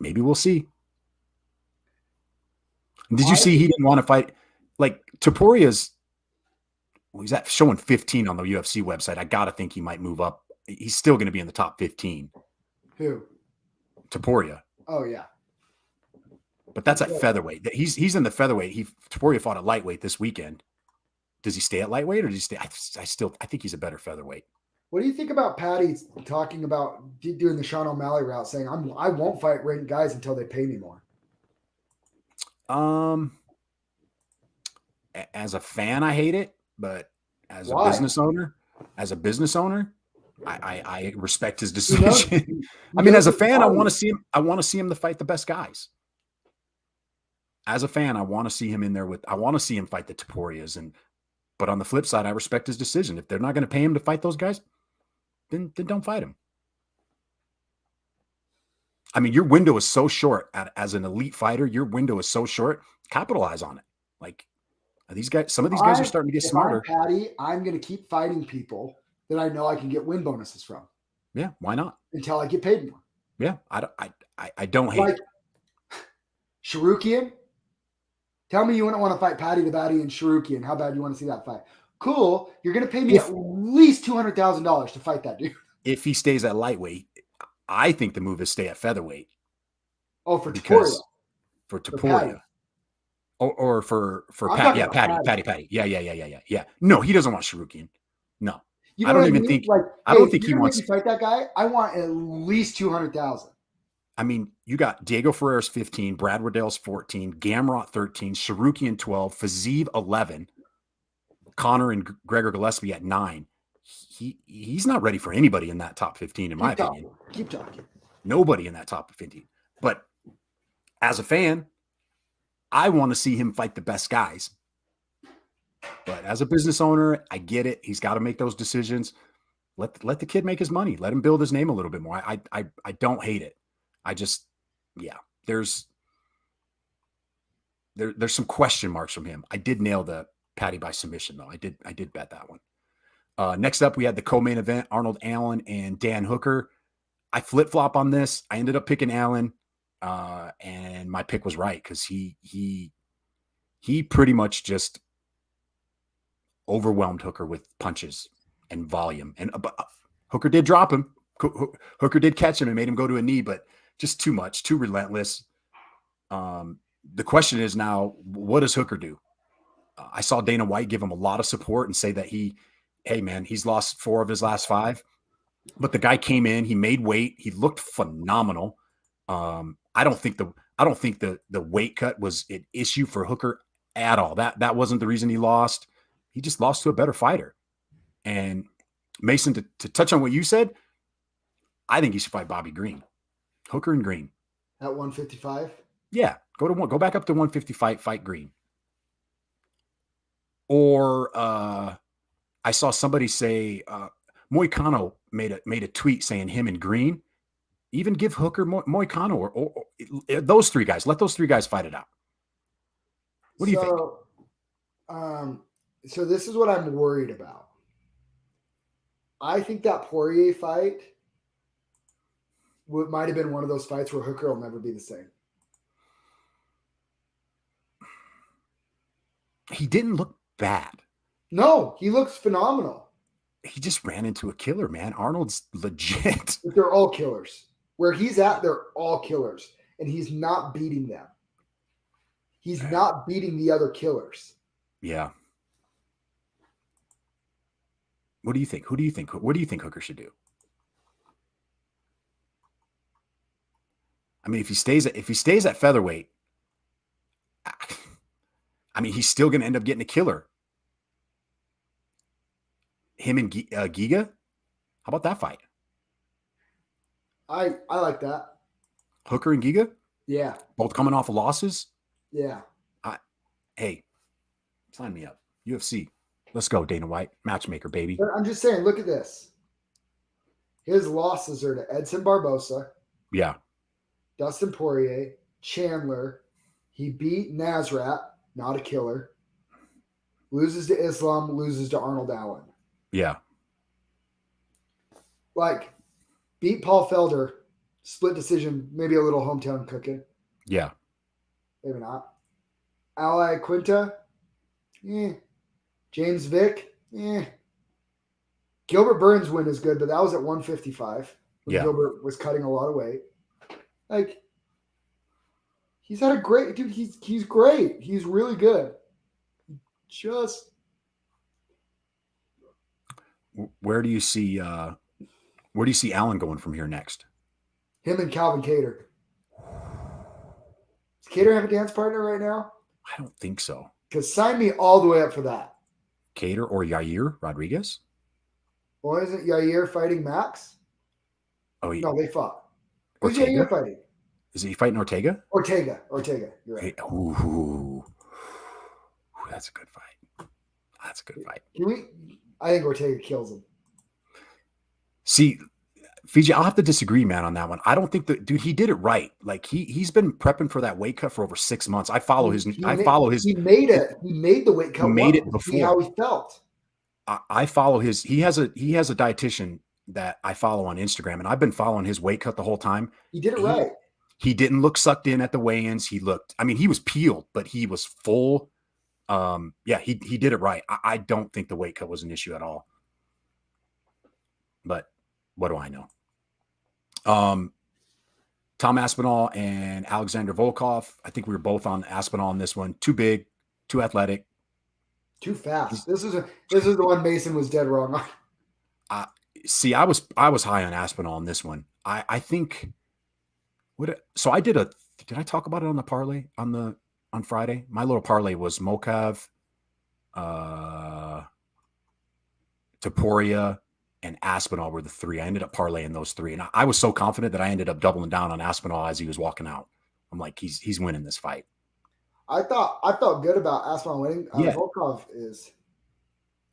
Maybe we'll see. Did you see he didn't want to fight? Like Topuria's, he's at showing 15 on the UFC website. I got to think he might move up. He's still going to be in the top 15. Who? Topuria. Oh yeah, but that's at featherweight. He's in the featherweight. Topuria fought at lightweight this weekend. Does he stay at lightweight or does he stay? I think he's a better featherweight. What do you think about Patty talking about doing the Sean O'Malley route, saying I won't fight ranked guys until they pay me more? As a fan, I hate it, but as Why? a business owner, I respect his decision. I mean, as a fan, I want to see him. I want to see him to fight the best guys. As a fan, I want to see him in there I want to see him fight the Toporias. But on the flip side, I respect his decision. If they're not going to pay him to fight those guys, then don't fight him. I mean, your window is so short as an elite fighter. Your window is so short. Capitalize on it. Like these guys, some of these guys are starting to get smarter. I'm Patty, I'm going to keep fighting people that I know I can get win bonuses from. Yeah, why not? Until I get paid more. Yeah, I don't hate it. Sharukian. Tell me you wouldn't want to fight Patty the Batty and Sharukian. How bad you want to see that fight? Cool. You're going to pay me at least $200,000 to fight that dude. If he stays at lightweight, I think the move is stay at featherweight. Oh, for Topuria. For Topuria. Or for Patty. Yeah, Patty. Yeah. No, he doesn't want Sharukian. No. You know I don't even think he wants to fight that guy. I want at least 200,000. I mean, you got Diego Ferreira's 15, Brad Riddell's 14, Gamrot 13, Sharukian 12, Fiziev 11, Connor and Gregor Gillespie at 9. He's not ready for anybody in that top 15, in my opinion. Keep talking. Nobody in that top 15. But as a fan, I want to see him fight the best guys. But as a business owner, I get it. He's got to make those decisions. Let the kid make his money. Let him build his name a little bit more. I don't hate it. I just, there's some question marks from him. I did nail the Patty by submission though. I did bet that one. Next up, we had the co-main event, Arnold Allen and Dan Hooker. I flip-flop on this. I ended up picking Allen, and my pick was right because he pretty much just overwhelmed Hooker with punches and volume. And Hooker did drop him. Hooker did catch him and made him go to a knee, but just too much, too relentless. The question is now, what does Hooker do? I saw Dana White give him a lot of support and say that hey man, he's lost 4 of his last 5, but the guy came in, he made weight, he looked phenomenal. I don't think the weight cut was an issue for Hooker at all. That wasn't the reason he lost. He just lost to a better fighter. And Mason, to touch on what you said, I think he should fight Bobby Green. Hooker and Green. At 155? Yeah. Go back up to 155, fight Green. Or I saw somebody say Moicano made a tweet saying him and Green. Even give Hooker Moicano or those 3 guys. Let those 3 guys fight it out. What do you think? So this is what I'm worried about. I think that Poirier fight might have been one of those fights where Hooker will never be the same. He didn't look bad. No, he looks phenomenal. He just ran into a killer, man. Arnold's legit. But they're all killers. Where he's at, they're all killers. And he's not beating them. He's not beating the other killers. Yeah. What do you think? Who do you think? What do you think Hooker should do? I mean, if he stays at featherweight, I mean, he's still going to end up getting a killer. Him and Giga? How about that fight? I like that. Hooker and Giga? Yeah. Both coming off of losses? Yeah. Hey, sign me up. UFC. Let's go, Dana White. Matchmaker, baby. But I'm just saying, look at this. His losses are to Edson Barbosa. Yeah. Dustin Poirier. Chandler. He beat Nasrat. Not a killer. Loses to Islam. Loses to Arnold Allen. Yeah. Like, beat Paul Felder. Split decision. Maybe a little hometown cooking. Yeah. Maybe not. Ally Quinta. James Vick. Gilbert Burns' win is good, but that was at 155. When Gilbert was cutting a lot of weight. Like, he's had a great dude. He's great. He's really good. Just Where do you see Allen going from here next? Him and Calvin Cater. Does Cater have a dance partner right now? I don't think so. Because sign me all the way up for that. Cater or Yair Rodriguez? Or isn't Yair fighting Max? Oh, No, they fought. Who's Ortega? Yair fighting? Is he fighting Ortega? Ortega. You're right. Hey, ooh, that's a good fight. That's a good fight. I think Ortega kills him. See, Fiji, I'll have to disagree, man, on that one. I don't think that dude, he did it right. Like he's been prepping for that weight cut for over 6 months. He made the weight cut. He made it before. See how he felt. I follow he has a dietitian that I follow on Instagram, and I've been following his weight cut the whole time. He did it right. He didn't look sucked in at the weigh-ins. He was peeled, but he was full. He did it right. I don't think the weight cut was an issue at all. But what do I know? Tom Aspinall and Alexander Volkov. I think we were both on Aspinall on this one. Too big, too athletic, too fast. This is the one Mason was dead wrong on. See, I was high on Aspinall on this one. I think so I did I talk about it on the parlay on Friday? My little parlay was Mokav, Topuria, and Aspinall were the three. I ended up parlaying those three. And I was so confident that I ended up doubling down on Aspinall as he was walking out. I'm like, he's winning this fight. I felt good about Aspinall winning. Volkov is.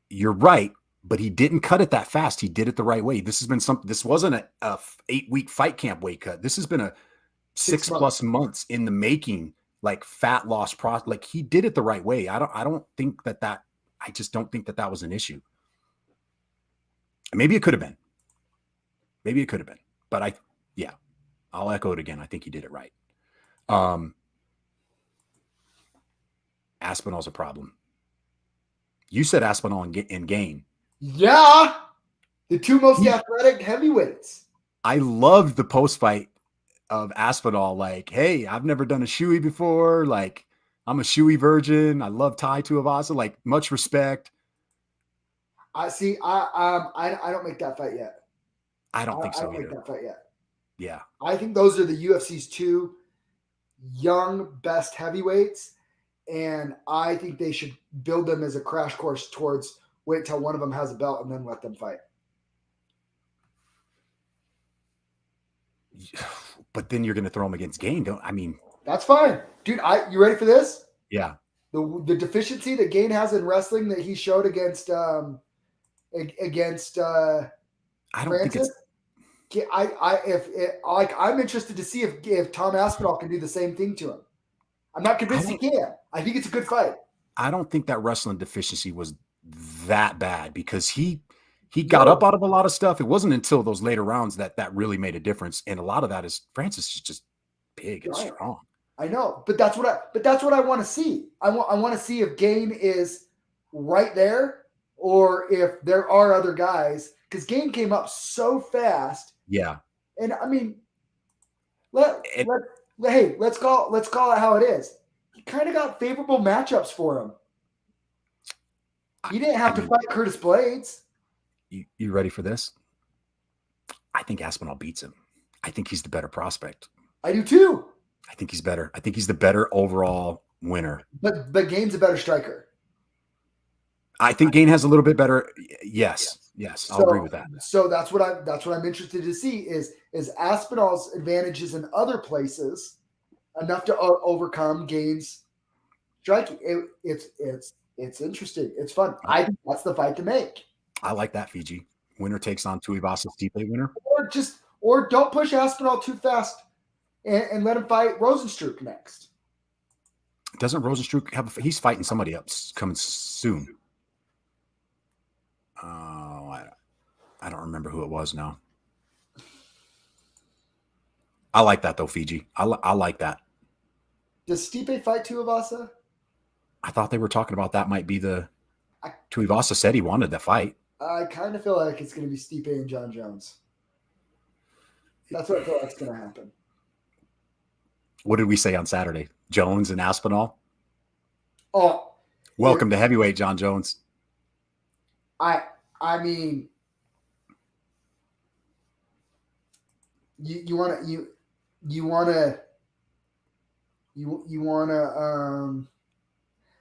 You're right. But he didn't cut it that fast. He did it the right way. This wasn't a 8-week fight camp weight cut. This has been a 6+ months in the making, like fat loss process. Like he did it the right way. I just don't think that was an issue. Maybe it could have been. But I'll echo it again. I think he did it right. Aspinall's a problem. You said Aspinall in Gain. Yeah, the two most athletic heavyweights. I loved the post-fight of Aspinall. Like, hey, I've never done a shoey before. Like, I'm a shoey virgin. I love Tai Tuivasa. Like, much respect. I don't make that fight yet. I don't think so either. I don't make that fight yet. Yeah. I think those are the UFC's two young best heavyweights, and I think they should build them as a crash course towards wait till one of them has a belt and then let them fight. But then you're going to throw them against Gain, that's fine, dude. You ready for this? Yeah. The deficiency that Gain has in wrestling that he showed against I don't Francis, think it's. I'm interested to see if Tom Aspinall can do the same thing to him. I'm not convinced he can. I think it's a good fight. I don't think that wrestling deficiency was that bad because he got up out of a lot of stuff. It wasn't until those later rounds that really made a difference, and a lot of that is Francis is just big and strong. I know, but that's what I want to see. I want to see if Gain is right there or if there are other guys, because Gain came up so fast. Yeah, and let's call it how it is. He kind of got favorable matchups for him. He didn't have to fight Curtis Blades. You ready for this? I think Aspinall beats him. I think he's the better prospect. I do too. I think he's better. I think he's the better overall winner. But Gain's a better striker. I think Gain has a little bit better. Yes. I'll agree with that. So that's what I'm interested to see is Aspinall's advantages in other places enough to overcome Gain's striking. It's interesting. It's fun. I think that's the fight to make. I like that, Fiji. Winner takes on Tuivasa Stipe winner. Or don't push Aspinall too fast and let him fight Rosenstruck next. Doesn't Rosenstruck he's fighting somebody else coming soon. Oh, I don't remember who it was now. I like that though, Fiji. I like that. Does Stipe fight Tuivasa? I thought they were talking about that might be Tuivasa said he wanted the fight. I kind of feel like it's going to be Stipe and John Jones. That's what I feel like is going to happen. What did we say on Saturday? Jones and Aspinall? Oh. Welcome to heavyweight, John Jones. I mean, you want to you want to you want to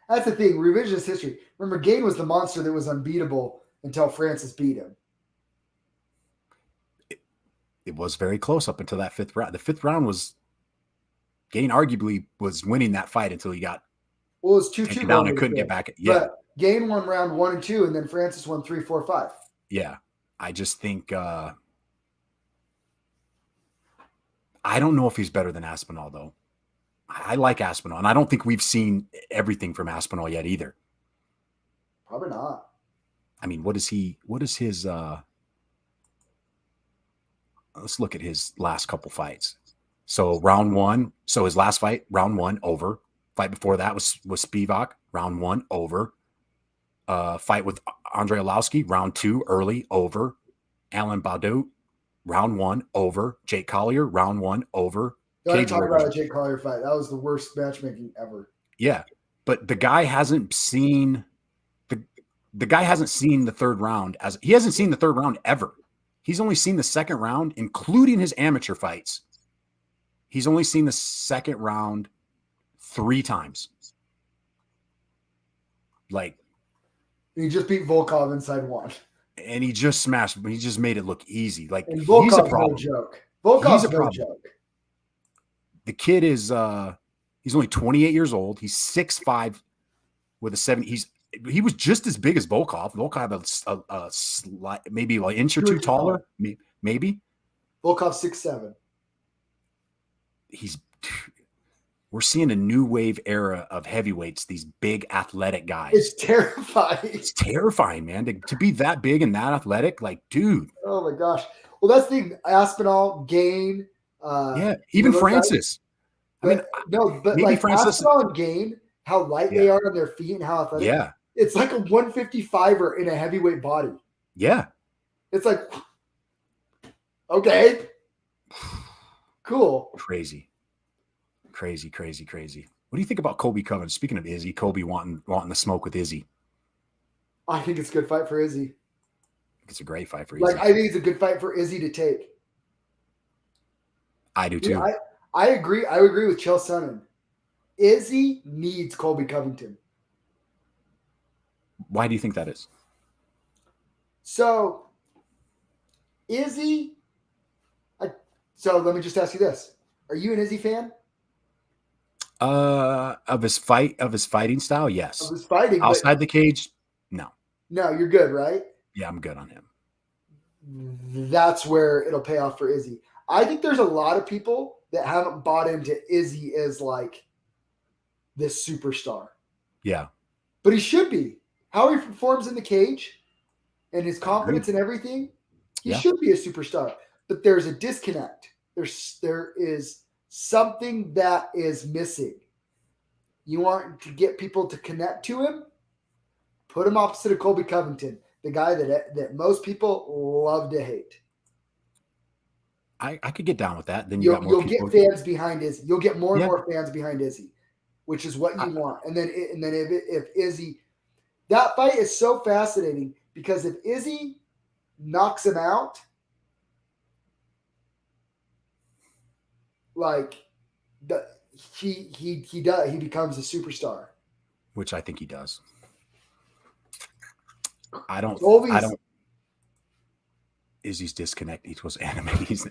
that's the thing, revisionist history. Remember, Gane was the monster that was unbeatable until Francis beat him. It was very close up until that 5th round. The 5th round was Gane arguably was winning that fight until he got it was 2-2 taken down and couldn't get back. Yeah. But Gane won round 1 and 2, and then Francis won 3, 4, 5. Yeah. I just think I don't know if he's better than Aspinall, though. I like Aspinall, and I don't think we've seen everything from Aspinall yet either. Probably not. I mean, what is his let's look at his last couple fights. So round 1, so his last fight, round 1, over. Fight before that was Spivak, round 1, over. Fight with Andrei Arlovski, round 2, early, over. Alan Baudot, round 1, over. Jake Collier, round 1, over. Don't talk about a Jake Collier fight. That was the worst matchmaking ever. Yeah, but the guy hasn't seen the guy hasn't seen the 3rd round he hasn't seen the 3rd round ever. He's only seen the 2nd round, including his amateur fights. He's only seen the 2nd round 3 times. Like, he just beat Volkov inside 1. And he just smashed, but he just made it look easy. Like, and Volkov's he's a problem. No joke. Volkov's no joke. The kid is he's only 28 years old. He's 6'5" with a 70. He was just as big as Volkov. Volkov a slight, maybe an inch or 2 taller, maybe. Volkov 6'7". We're seeing a new wave era of heavyweights, these big athletic guys. It's terrifying. It's terrifying, man. To be that big and that athletic, like, dude. Oh my gosh. Well, that's the thing. Aspinall, Gane. Yeah, even Francis. But like Francis, Aspinall and Gane, how light they are on their feet and how athletic. Yeah. It's like a 155er in a heavyweight body. Yeah. It's like, okay. Cool. Crazy. What do you think about Colby Covington? Speaking of Izzy, Colby wanting the smoke with Izzy. I think it's a good fight for Izzy. It's a great fight for Izzy. Like, I think it's a good fight for Izzy to take. I do too. Yeah, I agree. I agree with Chael Sonnen. Izzy needs Colby Covington. Why do you think that is? So, Izzy. So let me just ask you this: are you an Izzy fan? Of his fighting style, yes. Of his fighting, outside the cage, no. No, you're good, right? Yeah, I'm good on him. That's where it'll pay off for Izzy. I think there's a lot of people that haven't bought into Izzy as like this superstar. Yeah. But he should be. How he performs in the cage and his confidence and everything, he should be a superstar. But there's a disconnect. There is something that is missing. You want to get people to connect to him? Put him opposite of Colby Covington, the guy that most people love to hate. I could get down with that. Then you'll get fans behind Izzy. You'll get more and more fans behind Izzy, which is what you want. And then if Izzy, that fight is so fascinating because if Izzy knocks him out, like he becomes a superstar, which I think he does. Izzy's disconnect equals anime. He's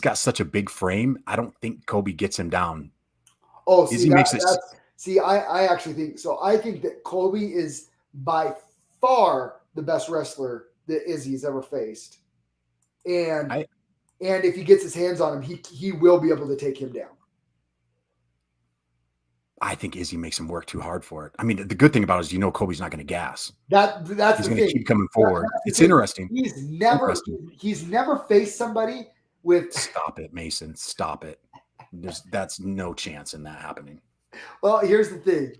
got such a big frame. I don't think Colby gets him down. Oh, I actually think so. I think that Colby is by far the best wrestler that Izzy's ever faced. And if he gets his hands on him, he will be able to take him down. I think Izzy makes him work too hard for it. I mean, the good thing about it is, Colby's not going to gas. That's he's going to keep coming forward. It's interesting. He's never faced somebody with. Stop it, Mason. Stop it. That's no chance in that happening. Well, here's the thing.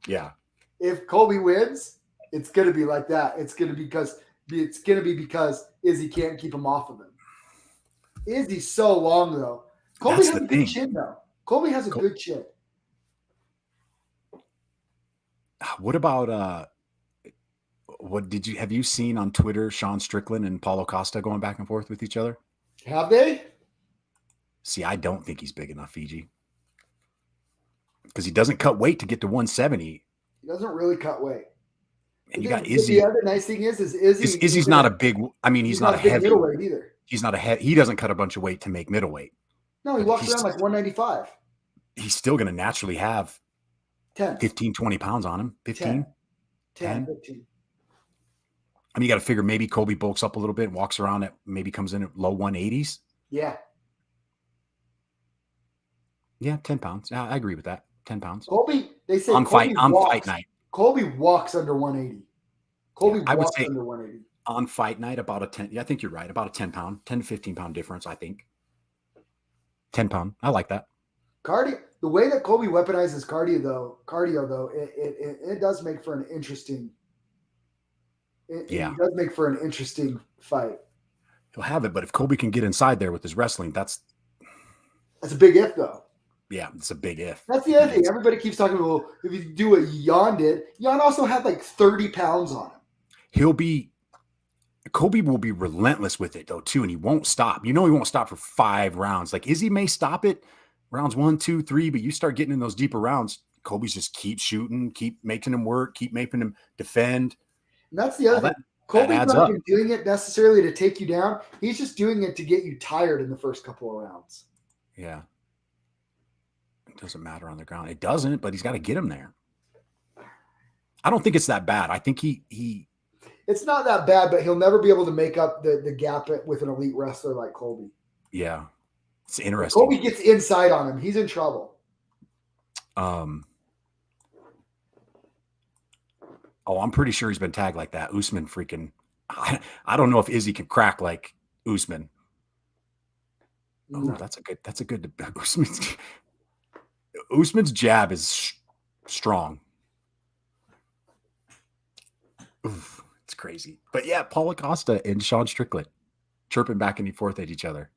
Yeah. If Colby wins, it's going to be like that. It's going to be because Izzy can't keep him off of him. Izzy's so long though. Colby has a good chin though. Colby has a good chin. What about Have you seen on Twitter Sean Strickland and Paulo Costa going back and forth with each other? Have they? See, I don't think he's big enough, Fiji. Because he doesn't cut weight to get to 170. He doesn't really cut weight. And you got Izzy. The other nice thing is Izzy's not a big, I mean, he's not a big heavy middleweight either. He's not he doesn't cut a bunch of weight to make middleweight. No, he walks around like 195. He's still going to naturally have 10, 15, 20 pounds on him. 15? 10, 15. I mean, you got to figure maybe Colby bulks up a little bit and walks around at maybe comes in at low 180s. Yeah. Yeah, 10 pounds. Yeah, I agree with that. 10 pounds. Colby, they say on fight night. Colby walks under 180. Colby I would walks say under 180. On fight night, about a 10. Yeah, I think you're right. About a 10 to 15 pound difference, I think. 10 pound. I like that. Cardio. The way that Colby weaponizes cardio though, it does make for an interesting. It does make for an interesting fight. He'll have it, but if Colby can get inside there with his wrestling, that's a big if, though. Yeah, it's a big if. That's the other thing. Everybody keeps talking about, well, if you do what Jan did, Jan also had like 30 pounds on him. Colby will be relentless with it, though, too, and he won't stop. You know he won't stop for 5 rounds. Like, Izzy may stop it rounds 1, 2, 3, but you start getting in those deeper rounds, Colby's just keep shooting, keep making him work, keep making him defend. And that's the other thing. Colby's not even doing it necessarily to take you down. He's just doing it to get you tired in the first couple of rounds. Yeah. It doesn't matter on the ground. It doesn't, but he's got to get him there. I don't think it's that bad. I think he it's not that bad, but he'll never be able to make up the gap with an elite wrestler like Colby. Yeah. It's interesting. Colby gets inside on him. He's in trouble. I'm pretty sure he's been tagged like that. Usman freaking I don't know if Izzy can crack like Usman. Oh, that's a good Usman's jab is strong. Oof, it's crazy. But yeah, Paulo Costa and Sean Strickland chirping back and forth at each other.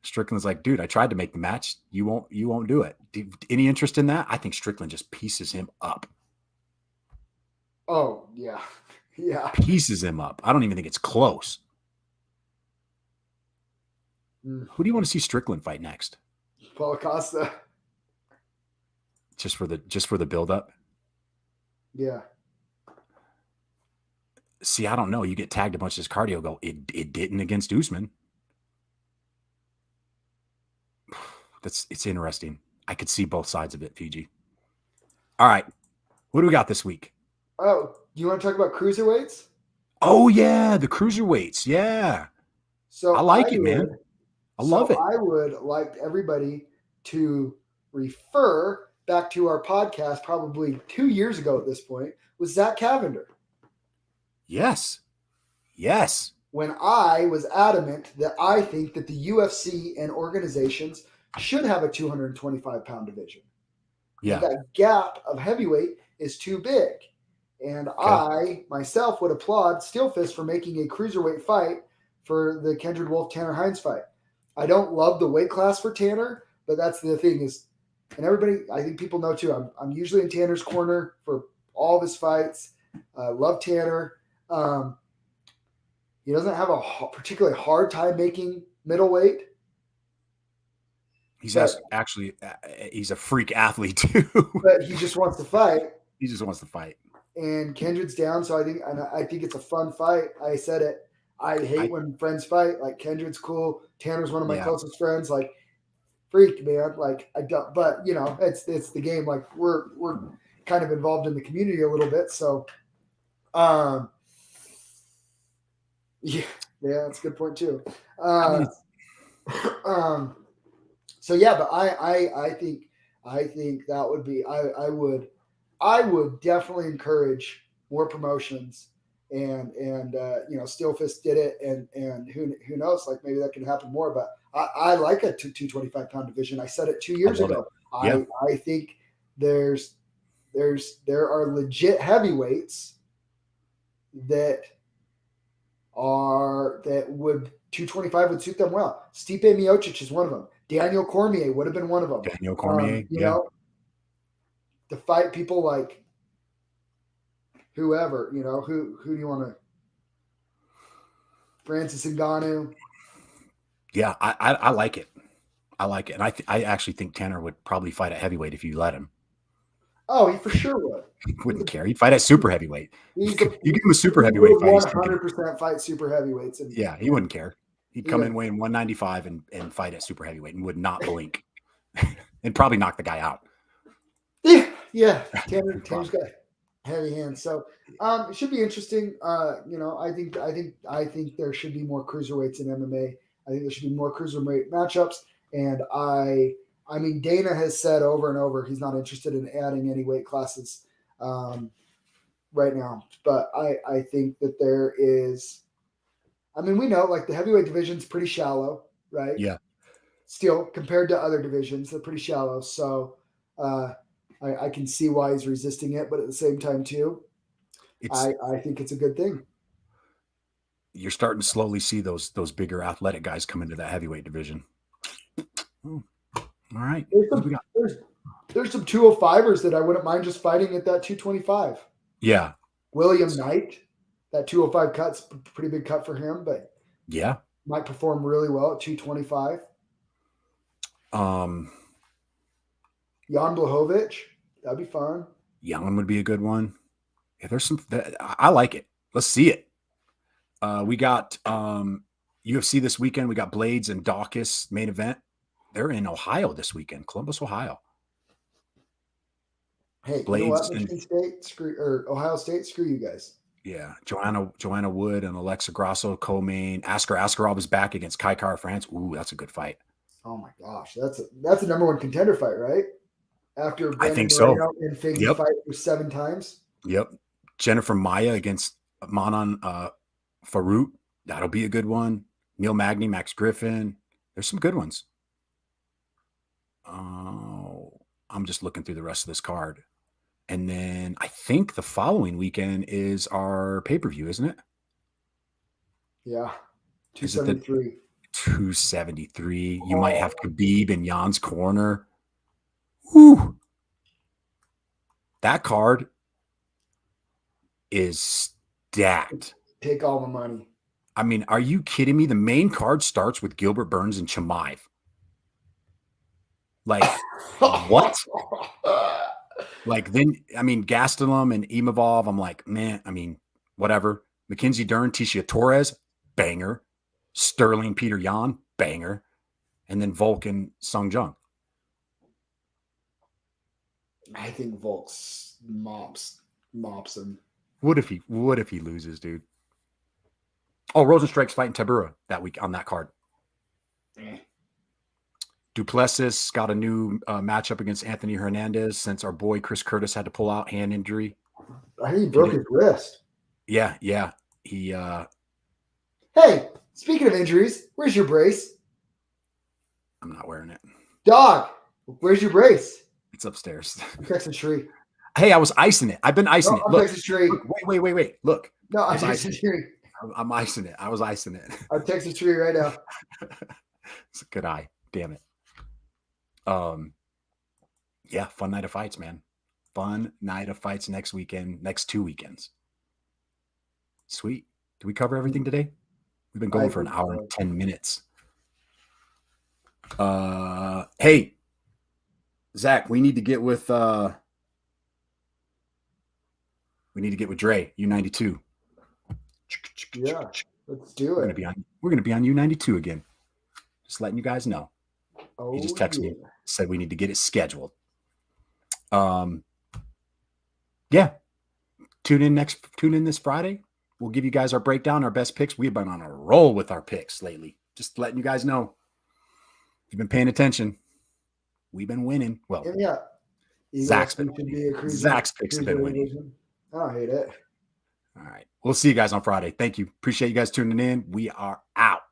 Strickland's like, dude, I tried to make the match. You won't do it. Any interest in that? I think Strickland just pieces him up. Oh, yeah. Yeah. Pieces him up. I don't even think it's close. Who do you want to see Strickland fight next? Paulo Costa. Just for the build-up? Yeah. See, I don't know. You get tagged a bunch of his cardio, go, it didn't against Usman. It's interesting. I could see both sides of it, Fiji. All right. What do we got this week? Oh, do you want to talk about cruiserweights? Oh, yeah. The cruiserweights. Yeah. So I like it, man. I love it. I would like everybody to refer back to our podcast probably 2 years ago at this point with Zack Cavender. Yes. Yes. When I was adamant that I think that the UFC and organizations should have a 225-pound division. Yeah. That gap of heavyweight is too big. And I, myself, would applaud Steelfist for making a cruiserweight fight for the Kendrick Wolf Tanner Hines fight. I don't love the weight class for Tanner, but that's the thing is, and everybody, I think people know too, I'm usually in Tanner's corner for all of his fights. Love Tanner. He doesn't have a particularly hard time making middleweight. He's he's a freak athlete too. But he just wants to fight. He just wants to fight. And Kendrick's down, so I think it's a fun fight. I said it. I hate when friends fight. Like Kendrick's cool. Tanner's one of my closest friends. Like freak, man. Like I don't, but you know, it's the game. Like we're kind of involved in the community a little bit. So, yeah, that's a good point too. So yeah, but I think that would be I would definitely encourage more promotions and you know, Steelfist did it and who knows, like maybe that can happen more, but I like a 225-pound division. I said it 2 years ago. I think there are legit heavyweights that 225 would suit them well. Stipe Miocic is one of them. Daniel Cormier would have been one of them. Daniel Cormier, you know, to fight people like whoever, who do you want to? Francis Ngannou. Yeah, I like it. I like it. And I actually think Tanner would probably fight at heavyweight if you let him. Oh, he for sure would. Wouldn't care. He'd fight at super heavyweight. You give him a super heavyweight fight. 100% fight super heavyweights. Yeah, he wouldn't care. He'd come in weighing 195 and fight at super heavyweight and would not blink and probably knock the guy out. Yeah. Tanner's got heavy hands. So it should be interesting. I think there should be more cruiserweights in MMA. I think there should be more cruiserweight matchups. And I mean, Dana has said over and over he's not interested in adding any weight classes right now. But I think that there is. I mean, we know like the heavyweight division's pretty shallow, right? Yeah. Still, compared to other divisions, they're pretty shallow. So I can see why he's resisting it, but at the same time, too, I think it's a good thing. You're starting to slowly see those bigger athletic guys come into that heavyweight division. All right. There's some 205ers that I wouldn't mind just fighting at that 225. Yeah. William Knight, that 205 cut's a pretty big cut for him, but yeah, might perform really well at 225. Jan Blachowicz, that'd be fun. Jan would be a good one. Yeah, there's some. I like it. Let's see it. We got UFC this weekend. We got Blades and Dawkins main event. They're in Ohio this weekend, Columbus, Ohio. Hey, Blades, you know what? Michigan State, Ohio State, screw you guys. Yeah, Joanna Wood and Alexa Grasso co-main. Askarov is back against Kai Kara France. Ooh, that's a good fight. Oh my gosh, that's a number one contender fight, right? After Brandon I think Moreno so. And Figgy fight for 7 times. Yep. Jennifer Maya against Manon Farouk. That'll be a good one. Neil Magny, Max Griffin. There's some good ones. Oh, I'm just looking through the rest of this card. And then I think the following weekend is our pay-per-view, isn't it? Yeah. 273. 273. You might have Khabib in Jan's corner. Woo! That card is stacked. Take all the money. I mean, are you kidding me? The main card starts with Gilbert Burns and Chimaev. Like, what? Like, then, I mean, Gastelum and Imavov, I'm like, man, I mean, whatever. Mackenzie Dern, Tisha Torres, banger. Sterling, Peter Yan, banger. And then Volk and Sung Jung. I think Volk's mops him. What if he loses, dude? Oh, Rosenstrike's fighting Tabura that week on that card. Duplessis got a new matchup against Anthony Hernandez since our boy Chris Curtis had to pull out hand injury. I think he broke his wrist. Yeah. He Hey, speaking of injuries, where's your brace? I'm not wearing it. Dog, where's your brace? It's upstairs. Text the tree. Hey, I was icing it. I've been icing it. Look, text the tree. Wait. Look. No, I'm texting the tree. I'm icing it. I was icing it. I'll text the tree right now. It's a good eye. Damn it. Yeah, fun night of fights, man. Fun night of fights next weekend, next 2 weekends. Sweet. Did we cover everything today? We've been going for an hour and 10 minutes. Hey, Zach, we need to get with Dre, U92. Yeah, let's do it. We're gonna be on U92 again. Just letting you guys know. Oh, he just texted me, said we need to get it scheduled. Yeah. Tune in this Friday. We'll give you guys our breakdown, our best picks. We've been on a roll with our picks lately. Just letting you guys know. If you've been paying attention, we've been winning. Well, yeah. Zach's picks have been winning. I don't hate it. All right. We'll see you guys on Friday. Thank you. Appreciate you guys tuning in. We are out.